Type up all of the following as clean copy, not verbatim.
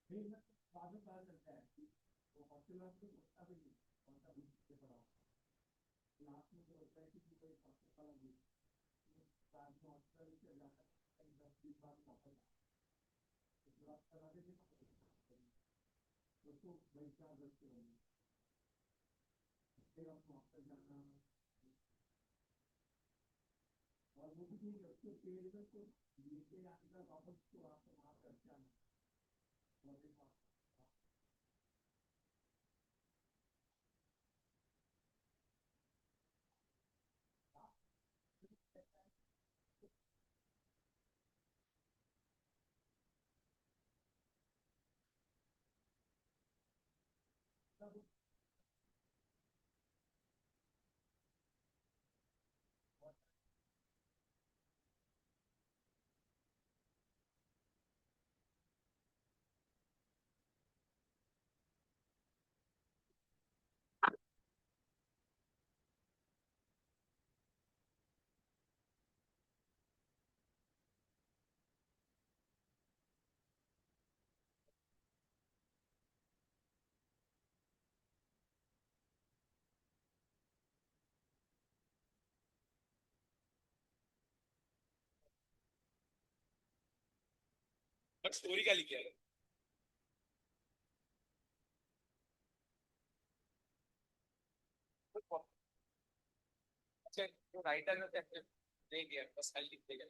नहीं मैं बाद में पता चलता है कि वो हॉस्टल में तो उसका भी नहीं कौन सा बुक से पढ़ा लास्ट में जो होता है कि कोई हॉस्टल वाला बुक बाद में हॉस्टल से जाकर 10 दिन बाद वापस उसके बाद करा देते तो उसको भाई क्या बचते होंगे फिर आप हॉस्टल जाना और वो भी ठीक है उसको पेरेंट्स को लेके आने का वापस तो आपको वहाँ करके आना और एक बट स्टोरी क्या लिखी है? अच्छा, जो राइटर ने नहीं दिया, बस खाली लिख दिया।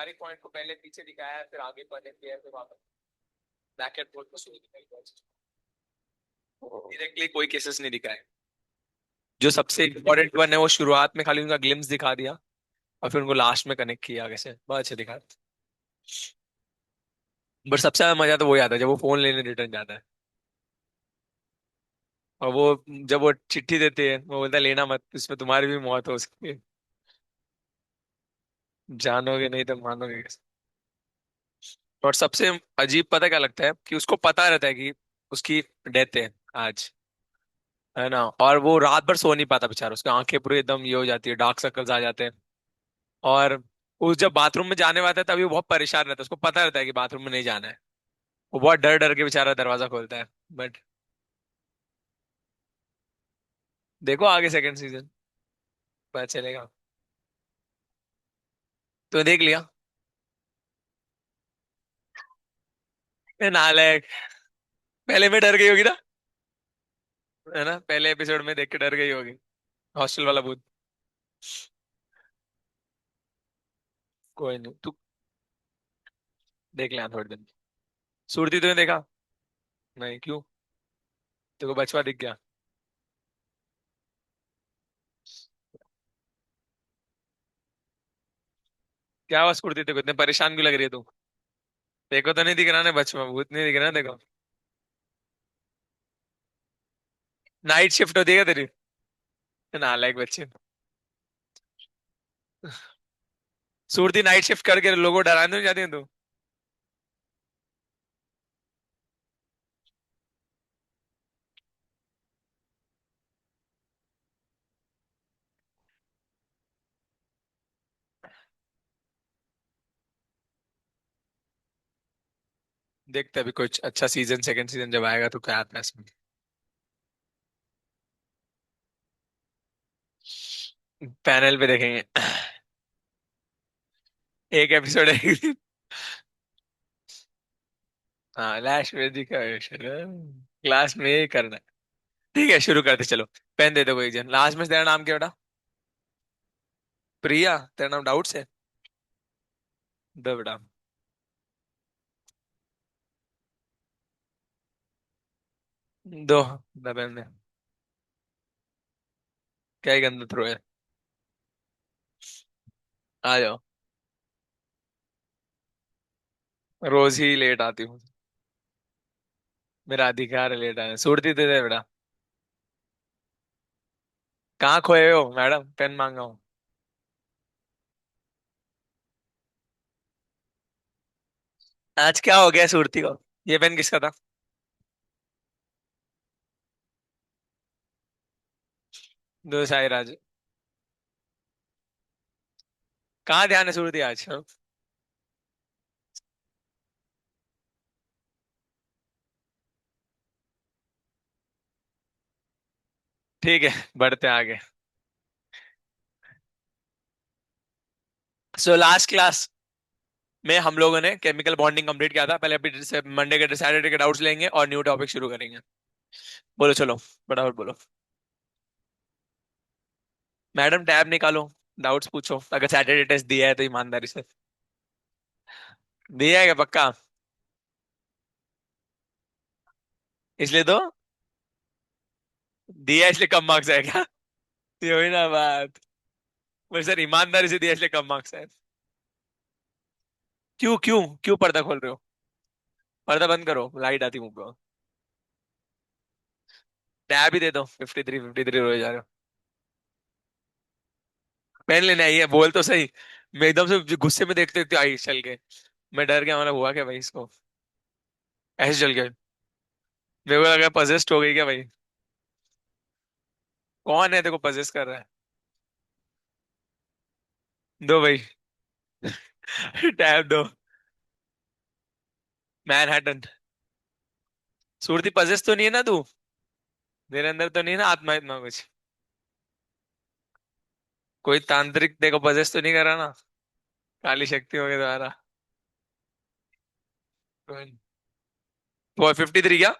हर एक पॉइंट को पहले पीछे दिखाया है, फिर आगे पढ़ने दिया है, फिर वापस बैक एंड फोर्थ को शुरू दिखाई डायरेक्टली कोई केसेस नहीं दिखाए। जो सबसे इम्पोर्टेंट वन है वो शुरुआत में खाली उनका ग्लिम्स दिखा दिया, और फिर उनको लास्ट में कनेक्ट किया आगे से, बहुत अच्छे दिखा। बट सबसे ज्यादा मजा तो वही आता है जब वो फोन लेने रिटर्न जाता है, और वो जब वो चिट्ठी देते हैं वो बोलता है लेना मत, इसमें तुम्हारी भी मौत हो सकती है, जानोगे नहीं तो मानोगे कैसे। और सबसे अजीब पता क्या लगता है कि उसको पता रहता है कि उसकी डेथ है आज, है ना, और वो रात भर सो नहीं पाता बेचारा, उसकी आंखें पूरी एकदम ये हो जाती है, डार्क सर्कल्स आ जाते हैं। और वो जब बाथरूम में जाने वाला है तभी वो बहुत परेशान रहता है, उसको पता रहता है कि बाथरूम में नहीं जाना है। वो बहुत डर डर के बेचारा दरवाजा खोलता है। बट देखो आगे सेकंड सीजन, पता चलेगा। तो देख लिया? ए, नालायक, पहले में डर गई होगी ना, है ना, पहले एपिसोड में देख के डर गई होगी, हॉस्टल वाला भूत। कोई नहीं, तू देख लेना थोड़ी दिन। सुरती तूने देखा? नहीं, क्यों? तेरे को बचवा दिख गया? क्या हुआ स्फूर्ति, तेरे को इतने परेशान क्यों लग रही है तू? देखो तो नहीं दिख रहा ना, बचवा भूत नहीं दिख रहा ना देखो। नाइट शिफ्ट होती है क्या तेरी? नालायक बच्चे। सूरती नाइट शिफ्ट करके लोगों को डराने नहीं जाती है तू? देखते अभी कुछ अच्छा सीजन, सेकंड सीजन जब आएगा तो क्या आता है इसमें। पैनल पे देखेंगे। एक एपिसोड है। हाँ, लास्ट में दिखा क्लास में ही करना है। ठीक है, शुरू करते चलो। पेन दे दो कोई जन, लास्ट में तेरा नाम क्या बेटा? प्रिया, तेरा नाम डाउट से? दो बेटा। दो। दो पेन दे। क्या ही गंदा थ्रो है। आ जाओ। रोज ही लेट आती हूँ, मेरा अधिकार है लेट आने, सूरती दे दे बेटा। कहाँ खोए हो मैडम, पेन मांगा हूँ। आज क्या हो गया सूरती को? ये पेन किसका था? दो साई राज। कहाँ ध्यान है सूरती आज, हाँ? ठीक है, बढ़ते हैं आगे। सो लास्ट क्लास में हम लोगों ने केमिकल बॉन्डिंग कंप्लीट किया था। पहले अभी मंडे के सैटरडे के डाउट्स लेंगे और न्यू टॉपिक शुरू करेंगे। बोलो चलो, फटाफट बोलो। मैडम टैब निकालो, डाउट्स पूछो। अगर सैटरडे टेस्ट दिया है तो ईमानदारी से दिया है क्या, पक्का? इसलिए तो दिया है, इसलिए कम मार्क्स है क्या? ये हुई ना बात। बोले सर ईमानदारी से दिया इसलिए कम मार्क्स है। क्यों क्यों क्यों पर्दा खोल रहे हो? पर्दा बंद करो, लाइट आती मुंह पे। टैब ही दे दो, 53 रोए जा रहे हो। पेन लेने आई है, बोल तो सही। मैं एकदम से गुस्से में देखते देखते आई चल के। मैं डर गया, मतलब हुआ क्या भाई इसको, ऐसे चल गया। मेरे को लगा पजेस्ट हो गई क्या भाई। कौन है देखो पजेस्ट कर रहा है? दो भाई। टैब दो। मैनहट्टन। सूरती पजेस्ट तो नहीं है ना तू? तेरे अंदर तो नहीं है ना आत्मा इतना कुछ? कोई तांत्रिक देखो पजेस्ट तो नहीं करा ना? काली शक्तियों के द्वारा। वो 53 क्या?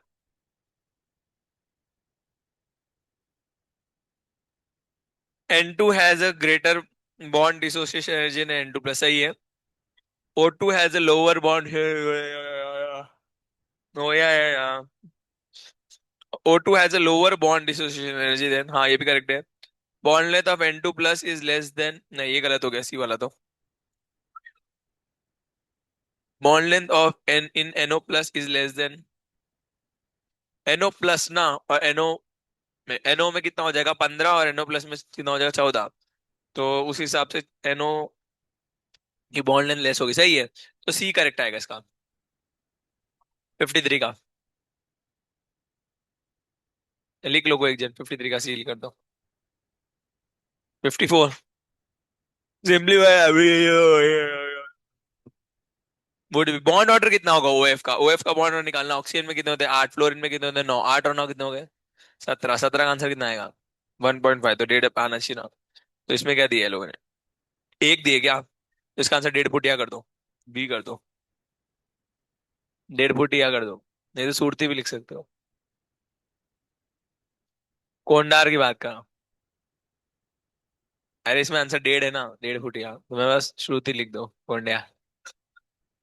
N2 has a greater bond dissociation energy than N2 plus, सही है। O2 has a lower bond here. Oh yeah, yeah, yeah. O2 has a lower bond dissociation energy than, हाँ ये भी करेक्ट है। Bond length of N2 plus is less than, नहीं ये गलत हो गया, सी वाला तो। Bond length of N in NO plus is less than NO plus ना। और NO में कितना हो जाएगा 15, और NO प्लस में कितना हो जाएगा 14। तो उस हिसाब से NO की बॉन्ड लेंथ लेस होगी, सही है। तो सी करेक्ट आएगा इसका, 53 का। लिख लो कोई एक जन, 53 का सील कर दो। 54। सिंपली भाई अभी वुड बी बॉन्ड ऑर्डर कितना होगा OF का? OF का बॉन्ड ऑर्डर निकालना। ऑक्सीजन में कितने होते हैं 8, फ्लोरीन में कितने होते हैं 9, 8 और 9 कितने हो गए? 17। 17 का आंसर कितना आएगा? 1.5, तो 1.5 आना चाहिए ना। तो इसमें क्या दिया है लोगों ने? एक दिए क्या? तो इसका आंसर 1.5 फुटिया कर दो, बी कर दो। 1.5 फुटिया कर दो, नहीं तो सूरती भी लिख सकते हो। कोंडार की बात कर रहा हूँ। अरे इसमें आंसर 1.5 है ना, 1.5 फुटिया, तो मैं बस श्रुति लिख दो कोंडिया।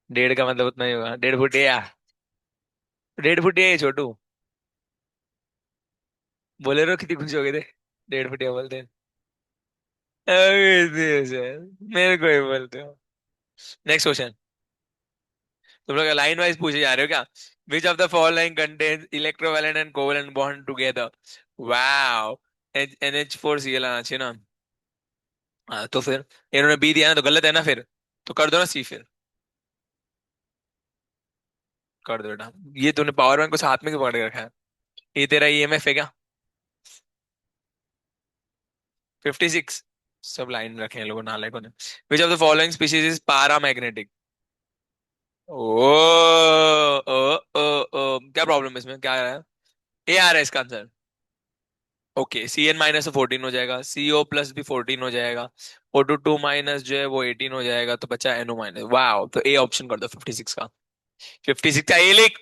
1.5 का मतलब उतना ही होगा, 1.5 फुटिया। 1.5 फुटिया है छोटू। बोले रहो कितनी खुश हो गए थे 1.5 फुटिया बोलते हैं। अबे ऐसे मेरे को ही बोलते हो। Next question. तुम लोग लाइन वाइज पूछे जा रहे हो क्या? विच of the following contains electrovalent and covalent bond together? Wow. NH4Cl आना चाहिए ना। हाँ तो फिर इन्होंने बी दिया ना, तो गलत है ना फिर। तो कर दो ना सी फिर। कर दो बेटा। ये तूने पावर बैंक को हाथ में क्यों पकड़ के रखा है? ये तेरा EMF है क्या? 56। सब लाइन रखे हैं लोगों नालायकों ने। Which of the following species is paramagnetic? ओ ओ ओ क्या प्रॉब्लम है इसमें, क्या आ रहा है? ए आ रहा है इसका आंसर। ओके, CN- तो 14 हो जाएगा, CO+ भी 14 हो जाएगा। O2 - जो है वो 18 हो जाएगा, तो बचा NO-। वाह, तो ए ऑप्शन कर दो 56 का। 56 का ए लिख।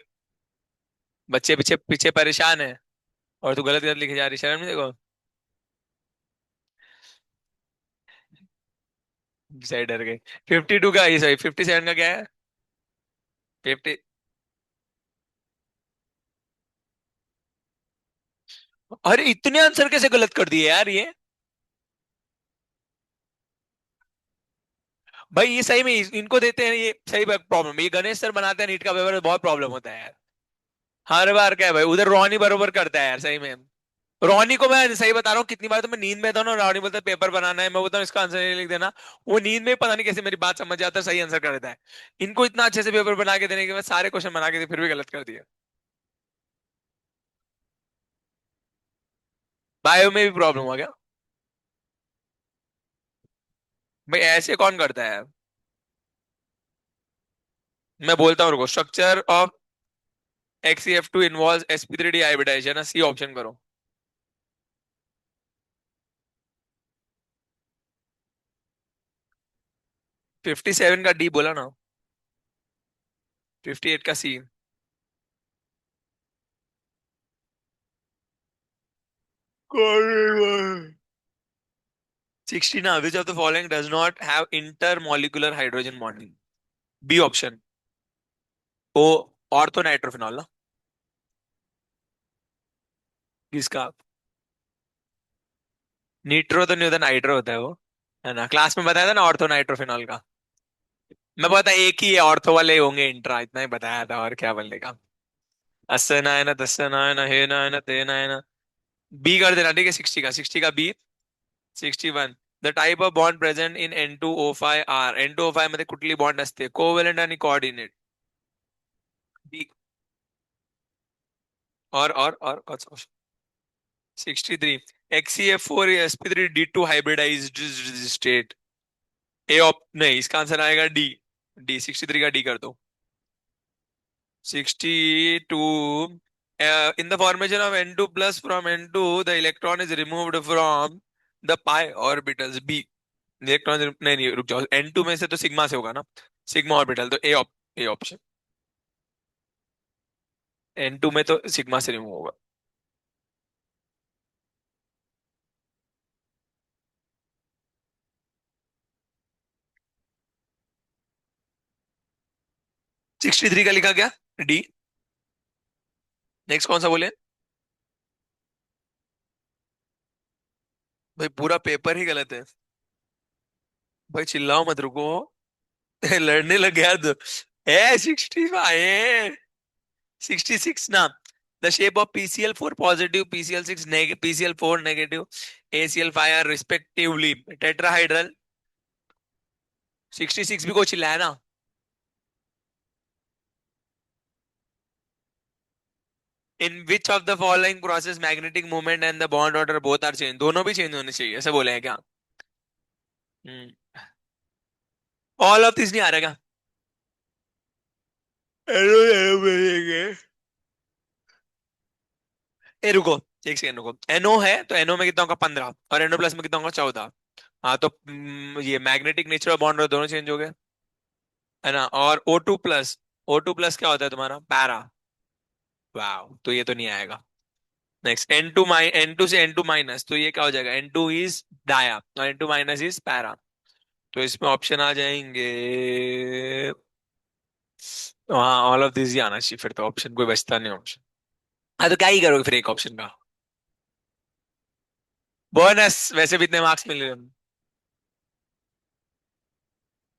बच्चे पीछे पीछे परेशान है, और तू गलत गलत लिखे जा रही, शर्म नहीं देखो। सही डर गई। 52 का, ये सॉरी 57 का क्या है? 50। अरे इतने आंसर कैसे गलत कर दिए यार ये? भाई ये सही में इनको देते हैं ये, सही प्रॉब्लम। ये गणेश सर बनाते हैं नीट का पेपर, बहुत प्रॉब्लम होता है यार। हर बार क्या है भाई, उधर रोहनी बरोबर करता है यार सही में। रोहनी को मैं सही बता रहा हूँ, कितनी बार तो मैं नींद में था ना, रोहनी बोलता है पेपर बनाना है, मैं बोलता हूँ इसका आंसर नहीं लिख देना। वो नींद में पता नहीं कैसे मेरी बात समझ जाता है, सही आंसर कर देता है। इनको इतना अच्छे से पेपर बना के देने के बाद सारे क्वेश्चन बना के दिए, फिर भी गलत कर दिया। बायो में भी प्रॉब्लम हुआ क्या? भाई ऐसे कौन करता है? मैं बोलता हूँ, रुको। Structure of XeF2 involve sp3 d hybridisation, C option करो। 57 का डी बोला ना। 58 का सी। 60 ना, which of the following does not have intermolecular hydrogen bonding? B option, O ortho nitrophenol ना। किसका? नीट्रो तो नहीं होता, नाइट्रो होता है वो, है ना। क्लास में बताया था ना ऑर्थो नाइट्रोफिनॉल का। मैं पता एक ही है, ऑर्थो वाले होंगे इंट्रा, इतना ही बताया था, और क्या बोलेगा। अस्य ना है ना, तस्य ना है ना, हे ना है ना, ते ना है ना। बी कर देना, ठीक है। 60 का, 60 का B. 61. The type of bond present in N2O5 are, N2O5 मध्ये कुठली बॉन्ड असते, कोव्हॅलेंट आणि कोऑर्डिनेट? बी। और कौन सा? 63. XCF4 sp3d2 hybridised state. ए ऑप नहीं, इसका आंसर आएगा डी। डी 63 का डी कर दो। 62. In the formation of N2 plus from N2, the electron is removed from the pi orbitals B. Electron नहीं नहीं, रुक जाओ, N2 में से तो सिग्मा से होगा ना, सिग्मा ऑर्बिटल, तो ए ऑप्शन। N2 में तो सिग्मा से रिमूव होगा। 63 का लिखा क्या? डी। नेक्स्ट कौन सा बोले? भाई पूरा पेपर ही गलत है। भाई चिल्लाओ मत, रुको। लड़ने लग गया तो। ए 65 है। 66 ना। The shape of PCl4 positive, PCl6 negative, PCl4 negative, ACl5 are respectively tetrahedral. 66 भी को चिल्लाया ना। In which of the following process magnetic movement and the bond order both are change, दोनों भी चेंज होने चाहिए, ऐसा बोले हैं क्या? हम्म। ऑल ऑफ दिस नहीं आ रहा क्या? एरो एरो मिलेंगे। ए रुको, एक सेकंड रुको। NO है तो NO में कितना होगा? 15, और NO प्लस में कितना होगा? 14। हाँ तो ये मैग्नेटिक नेचर ऑफ बॉन्ड दोनों चेंज हो गए, है ना। और O2 प्लस, O2 प्लस क्या होता है तुम्हारा? पैरा। वाह, तो ये तो नहीं आएगा। नेक्स्ट N2 से N2 माइनस, तो ये क्या हो जाएगा? N2 इज डाया और N2 माइनस इज पैरा। तो इसमें ऑप्शन आ जाएंगे, हाँ ऑल ऑफ दिस ही आना चाहिए, फिर तो ऑप्शन कोई बचता नहीं ऑप्शन। हाँ तो क्या ही करोगे फिर एक ऑप्शन का? बोनस, वैसे भी इतने मार्क्स मिल रहे हैं।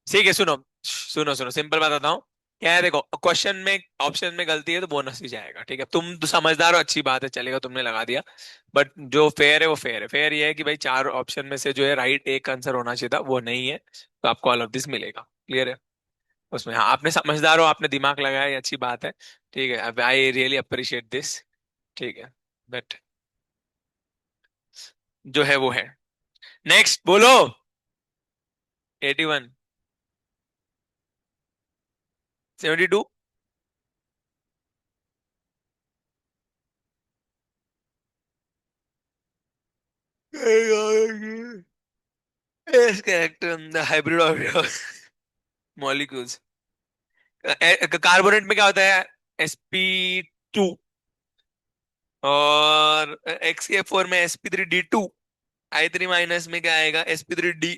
ठीक है, सुनो सुनो सुनो, सिंपल बताता हूँ। क्या है देखो, क्वेश्चन में ऑप्शन में गलती है तो बोनस ही जाएगा, ठीक है। तुम तो समझदार हो, अच्छी बात है, चलेगा, तुमने लगा दिया। बट जो फेयर है वो फेयर है। फेयर ये है कि भाई चार ऑप्शन में से जो है राइट एक आंसर होना चाहिए था, वो नहीं है, तो आपको ऑल ऑफ दिस मिलेगा। क्लियर है? उसमें हाँ, आपने समझदार हो, आपने दिमाग लगाया, ये अच्छी बात है। ठीक है, अब आई रियली अप्रिशिएट दिस। ठीक है, बट जो है वो है। नेक्स्ट बोलो। 81। 72। Yes, correct. The hybrid of molecules. Carbonate में क्या होता है? sp2। और XCF4 में sp3d2। I3 माइनस में क्या आएगा? sp3d।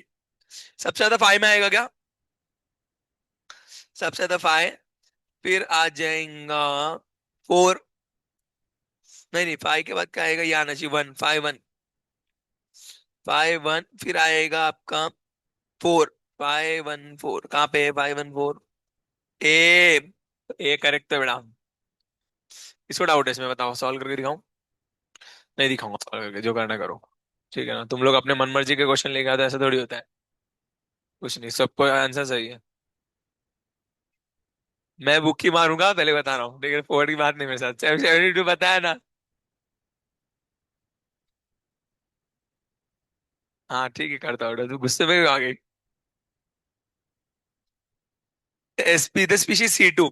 सबसे ज्यादा फाइव में आएगा क्या? सबसे ज्यादा फाइव। फिर आ जाएगा 4। नहीं नहीं, फाइव के बाद क्या आएगा? ये आना चाहिए 1, 5 1। 5 1 फिर आएगा आपका 4। 5 1 4 कहाँ पे है? 5 1 4। ए। ए करेक्ट है बेटा। इसको डाउट है इसमें, बताओ, सॉल्व करके दिखाऊं? नहीं दिखाऊंगा सॉल्व करके, जो करना करो। ठीक है ना, तुम लोग अपने मन मर्जी के क्वेश्चन लेके आते हो, ऐसा थोड़ी होता है। कुछ नहीं, सबको आंसर सही है। मैं बुक ही मारूंगा, पहले बता रहा हूँ, लेकिन फोर्ड की बात नहीं मेरे साथ। 72 बताया ना। हाँ ठीक है, करता हूँ, तू गुस्से में आ गई। The species C2।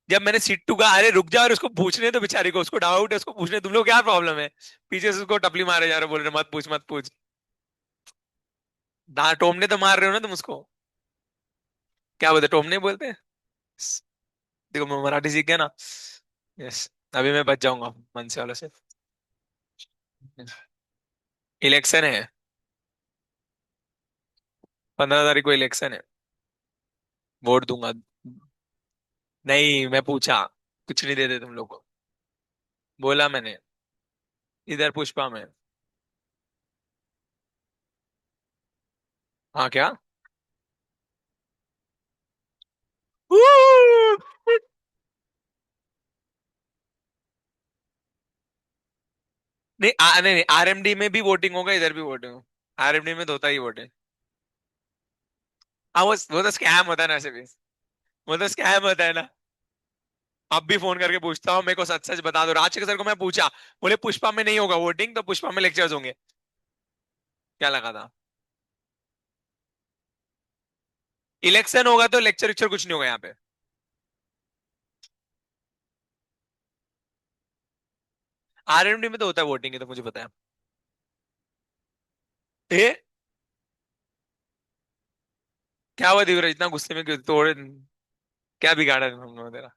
जब मैंने C2 का, अरे रुक जा, और उसको पूछने तो बेचारे को, उसको डाउट है, उसको पूछने, तुम लोग क्या प्रॉब्लम है? पीछे से उसको टपली मारे जा रहे हो, बोल रहे मत पूछ मत पूछ। टोमने तो मार रहे हो ना तुम उसको। क्या बोलते, टोम नहीं बोलते? देखो मैं मराठी सीख गया ना। यस। अभी मैं बच जाऊंगा मनसे वालों से। इलेक्शन है। 15 तारीख को इलेक्शन है। वोट दूंगा। नहीं, मैं पूछा। कुछ नहीं देते तुम लोग को। बोला मैंने। इधर पुष्पा में। हाँ क्या? नहीं नहीं नहीं, आरएमडी में भी वोटिंग होगा, इधर भी वोटिंग। आरएमडी में तो होता ही वोटिंग। हाँ, वो तो स्कैम होता है ना ऐसे भी। वो तो स्कैम होता है ना। अब भी फोन करके पूछता हूँ, मेरे को सच सच बता दो। राजशेखर सर को मैं पूछा, बोले पुष्पा में नहीं होगा वोटिंग, तो पुष्पा में लेक्चर्स होंगे। क्या लगा था? इलेक्शन होगा तो लेक्चर वेक्चर कुछ नहीं होगा यहाँ पे। आरएमडी में तो होता है वोटिंग, है तो मुझे पता है। ए, क्या हुआ दिवराज, इतना गुस्से में क्यों तोड़े? क्या बिगाड़ा है हम लोगों ने तेरा?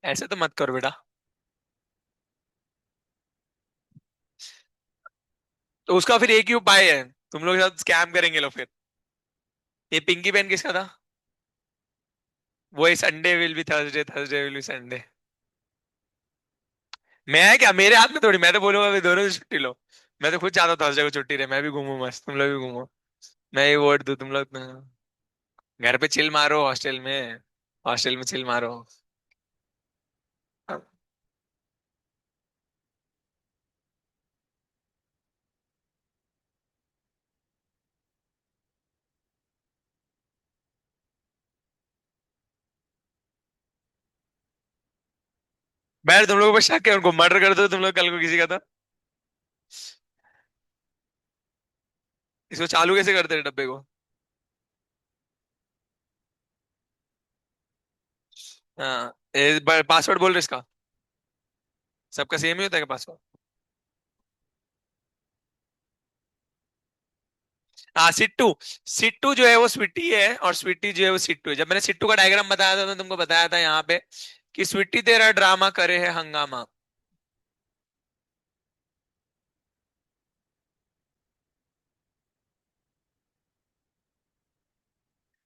ऐसे तो मत करो बेटा। तो उसका फिर एक ही उपाय है, तुम लोग के साथ स्कैम करेंगे लोग फिर। ये पिंकी पेन किसका था? वही Sunday will be Thursday, Thursday will be Sunday. मैं क्या, मेरे हाथ में थोड़ी, मैं तो बोलूंगा अभी दोनों से छुट्टी लो। मैं तो खुद चाहता हूँ थर्सडे को छुट्टी रहे, मैं भी घूमू मस्त, तुम लोग भी घूमो। मैं ये वोट दूं, तुम लोग घर पे चिल मारो, हॉस्टल में। हॉस्टल में चिल मारो। बैठ, तुम लोगों को शक है उनको मर्डर कर दो तुम लोग कल को किसी का तो। इसको चालू कैसे करते हैं डब्बे को? हाँ, पासवर्ड बोल रहे इसका। सबका सेम ही होता है पासवर्ड? हाँ, सिट्टू। सिट्टू जो है वो स्वीटी है, और स्वीटी जो है वो सिट्टू है। जब मैंने सिट्टू का डायग्राम बताया था, तो तुमको बताया था यहाँ पे कि स्वीटी तेरा ड्रामा करे है हंगामा।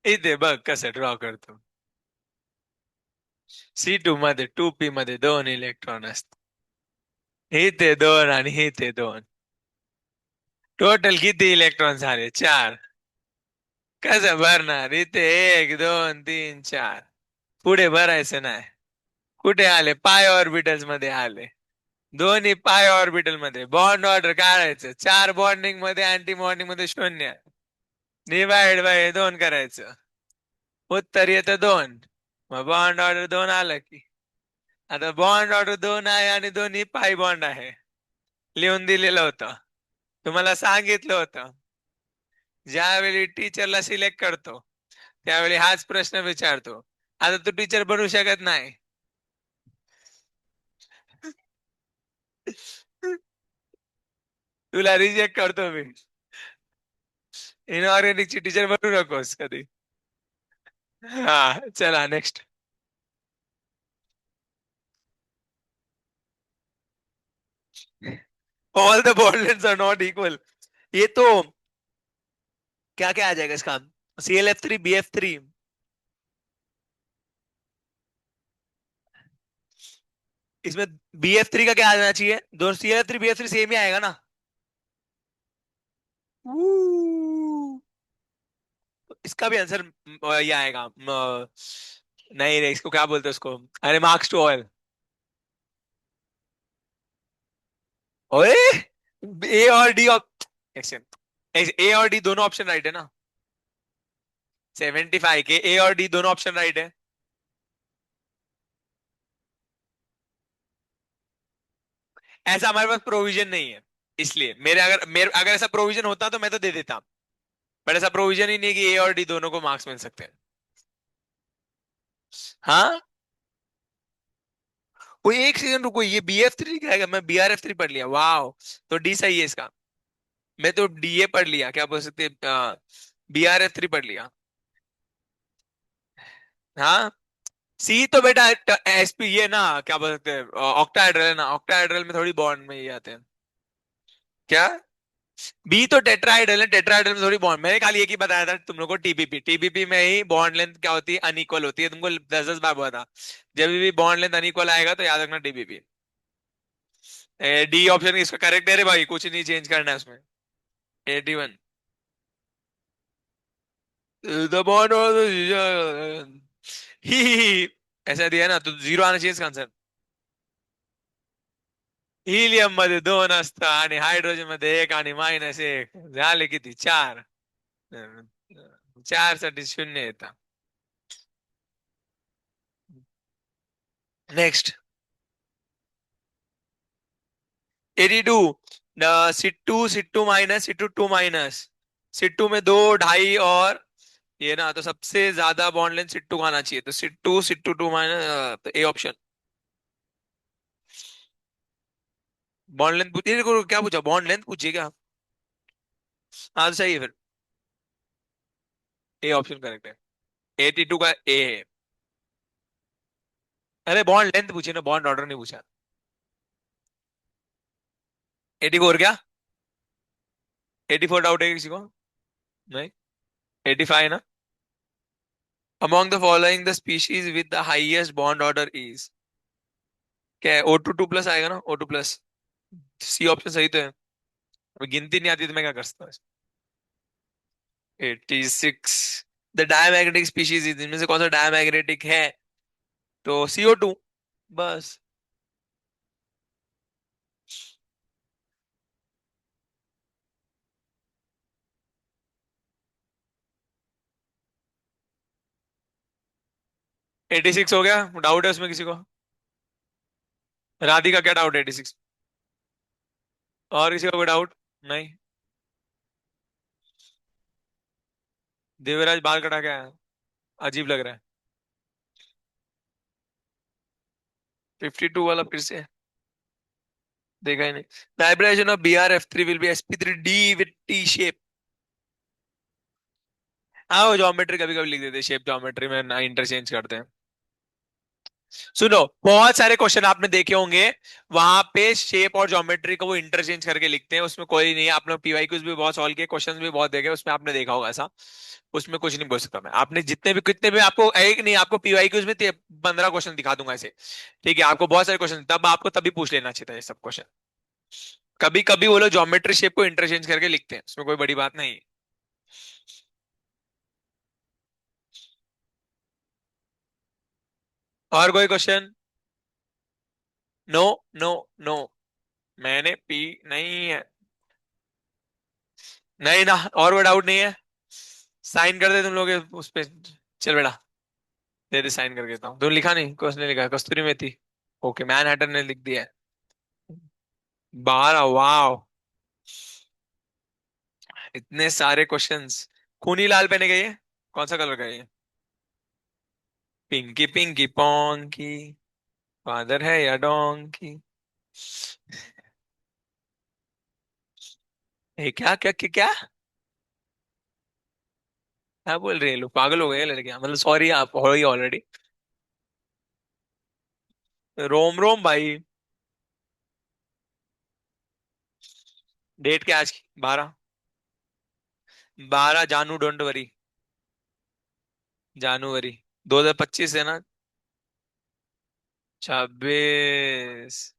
इथे बघ कसं ड्रॉ करतो. C2 मध्ये 2p मध्ये दोन इलेक्ट्रॉन असतात. इथे दोन आणि इथे दोन. टोटल किती इलेक्ट्रॉन झाले? चार. कसं भरणार? इथे एक, दोन, तीन, चार. पुढे भरायचं नाही. कुठे आले? पाय ऑर्बिटल्स मध्ये आले. दोन्ही पाय ऑर्बिटल मध्ये बॉन्ड ऑर्डर काढायचं. चार बॉन्डिंग मध्ये, अँटी बॉन्डिंग मध्ये शून्य. डिवाइड बाय दोन करायचं. उत्तर येतं दोन. मग बॉन्ड ऑर्डर दोन आलं की. आता बॉन्ड ऑर्डर दोन आहे आणि दोन्ही पाय बॉन्ड आहे. लिहून दिलेलं होतं. तुम्हाला सांगितलं होतं. ज्यावेळी टीचरला सिलेक्ट करतो, त्यावेळी हाच प्रश्न विचारतो. आता तू टीचर बनू शकत नाही. तुला रिजेक्ट करतो मी. इनऑर्गॅनिकची टीचर बनू नकोस कधी. हा, चला next. All the bonds are not equal. ये तो क्या क्या आ जाएगा इसका? ClF3 BF3। इसमें BF3 का क्या आ जाना चाहिए? दोनों ClF3 BF3 सेम ही आएगा ना? इसका भी आंसर ये आएगा नहीं रे, इसको क्या बोलते हैं उसको? अरे मार्क्स टू ऑयल। ओए, ए और डी ए और डी दोनों ऑप्शन राइट है ना? 75 के ए और डी दोनों ऑप्शन राइट है। ऐसा हमारे पास प्रोविजन नहीं है। इसलिए मेरे अगर ऐसा प्रोविजन होता तो मैं तो दे देता। बट ऐसा प्रोविजन ही नहीं है कि ए और डी दोनों को मार्क्स मिल सकते हैं। हाँ। वो एक सेकंड रुको, ये BF3 क्या है? मैं BRF3 पढ़ लिया, वाह। तो डी सही है इसका। मैं तो डीए पढ़ लिया, क्या बोल सकते, BRF3 पढ़ लिया। हाँ। सी तो बेटा एसपी, ये ना क्या बोल सकते हैं, ऑक्टाहेड्रल है ना, ऑक्टाहेड्रल में थोड़ी बॉन्ड में ये आते हैं। क्या? बी तो टेट्राहेड्रल है, टेट्राहेड्रल में थोड़ी बॉन्ड, मैंने खाली एक ही बताया था तुम लोग को, टीपीपी, टीपीपी में ही बॉन्ड लेंथ क्या होती है, अनइक्वल होती है, तुमको 10 10 बार हुआ था। जब भी बॉन्ड लेंथ अनइक्वल आएगा तो याद रखना टीपीपी। डी ऑप्शन इसका करेक्ट है रे भाई, कुछ नहीं चेंज करना है उसमें। 81। द बॉन्ड ही ऐसा दिया ना, तो जीरो आना चाहिए इसका आंसर। हिलियम मध्ये दोन असतं आणि हायड्रोजन मध्ये एक आणि -1 झाले किती, चार. 4 साठी शून्य येतं. नेक्स्ट. 82। सिट्टू माइनस, सिट्टू 2 माइनस, सिट्टू में 2 2.5 और ये ना, तो सबसे ज्यादा बॉन्ड लेंथ सिट्टू का आना चाहिए, तो सिट्टू 2 माइनस, तो ए ऑप्शन। बॉन्ड लेंथ पूछिए क्या पूछा, बॉन्ड लेंथ पूछिए क्या? हाँ तो सही है फिर, ए ऑप्शन करेक्ट है। 82 का ए है। अरे बॉन्ड लेंथ पूछिए ना, बॉन्ड ऑर्डर नहीं पूछा। 84 क्या? 84 डाउट है किसी को? नहीं। 85 ना? Among the following the species with the highest bond order is, क्या है, O2 2+ आएगा ना, O2+। सी ऑप्शन सही तो है। अभी गिनती नहीं आती तो मैं क्या कर सकता हूँ? 86। द डायमैग्नेटिक स्पीशीज इज, इनमें से कौन सा डायमैग्नेटिक है? तो CO2। बस। 86 हो गया, डाउट है उसमें किसी को? राधिका क्या डाउट है 86? और किसी का कोई डाउट? नहीं। देवराज बाल कटा क्या है, अजीब लग रहा है। 52 वाला फिर से देखा ही नहीं। Vibration of BRF3 will be sp3d with T shape. हाँ वो ज्योमेट्री कभी कभी लिख देते, शेप ज्योमेट्री में ना इंटरचेंज करते हैं। सुनो, बहुत सारे क्वेश्चन आपने देखे होंगे, वहां पे शेप और ज्योमेट्री को वो इंटरचेंज करके लिखते हैं, उसमें कोई नहीं है। आपने पीवाईक्यूज भी बहुत सॉल्व किए, क्वेश्चन भी बहुत देखे, उसमें आपने देखा होगा ऐसा। उसमें कुछ नहीं बोल सकता मैं, आपने जितने भी कितने भी आपको एक नहीं, आपको पीवाईक्यूज में 15 क्वेश्चन दिखा दूंगा ऐसे। ठीक है, आपको बहुत सारे क्वेश्चन, तब आपको तभी पूछ लेना चाहिए था ये सब क्वेश्चन। कभी कभी वो लोग ज्योमेट्री शेप को इंटरचेंज करके लिखते हैं, उसमें कोई बड़ी बात नहीं है। और कोई क्वेश्चन? No, no, no. मैंने पी नहीं है। नहीं ना, और कोई डाउट नहीं है? साइन कर दे तुम लोग उस पे। चल बेटा, दे दे साइन करके देता हूँ। तुमने लिखा नहीं, किसने लिखा है? कस्तूरी में थी। ओके, मैनहट्टन ने लिख दिया है। 12, वाह। इतने सारे क्वेश्चंस। खूनी लाल पहने गए, कौन सा कलर का है ये? पिंकी पिंकी पॉन्की, फादर है या डोंकी? ए, क्या क्या क्या क्या? क्या बोल रहे हैं लोग, पागल हो गए हैं लड़कियां, मतलब सॉरी आप हो ही ऑलरेडी। रोम रोम भाई। डेट क्या आज की? 12। 12 जानू, डोंट वरी। जनवरी 2025 है ना? 26।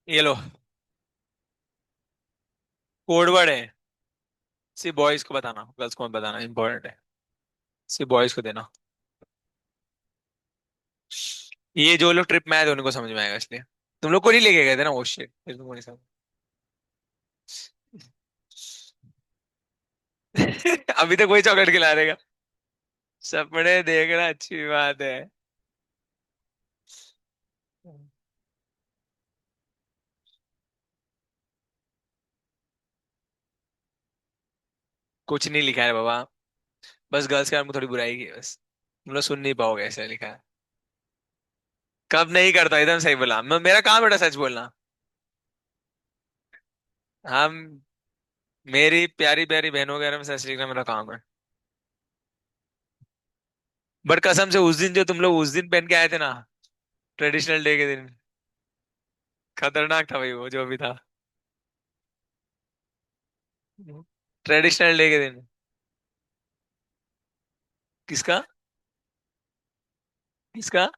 ये लो, कोड वर्ड है। सिर्फ बॉयज को बताना, गर्ल्स को मत बताना, इंपॉर्टेंट है। सिर्फ बॉयज को देना। ये जो लोग ट्रिप में आए थे उनको समझ में आएगा, इसलिए तुम लोग को नहीं लेके गए थे ना, वो शिट, तुमको नहीं समझ। अभी तक वही चॉकलेट खिला देगा। सपने देखना अच्छी बात है। कुछ नहीं लिखा है बाबा, बस गर्ल्स के बारे में थोड़ी बुराई की है बस। तुम लोग सुन नहीं पाओगे, ऐसे लिखा है। कब नहीं करता, एकदम सही बोला। मेरा काम बेटा सच बोलना। हम, मेरी प्यारी प्यारी बहनों के बारे में सच लिखना मेरा काम है। बट कसम से उस दिन जो तुम लोग उस दिन पहन के आए थे ना, ट्रेडिशनल डे के दिन, खतरनाक था भाई वो जो भी था। ट्रेडिशनल डे के दिन। किसका? किसका?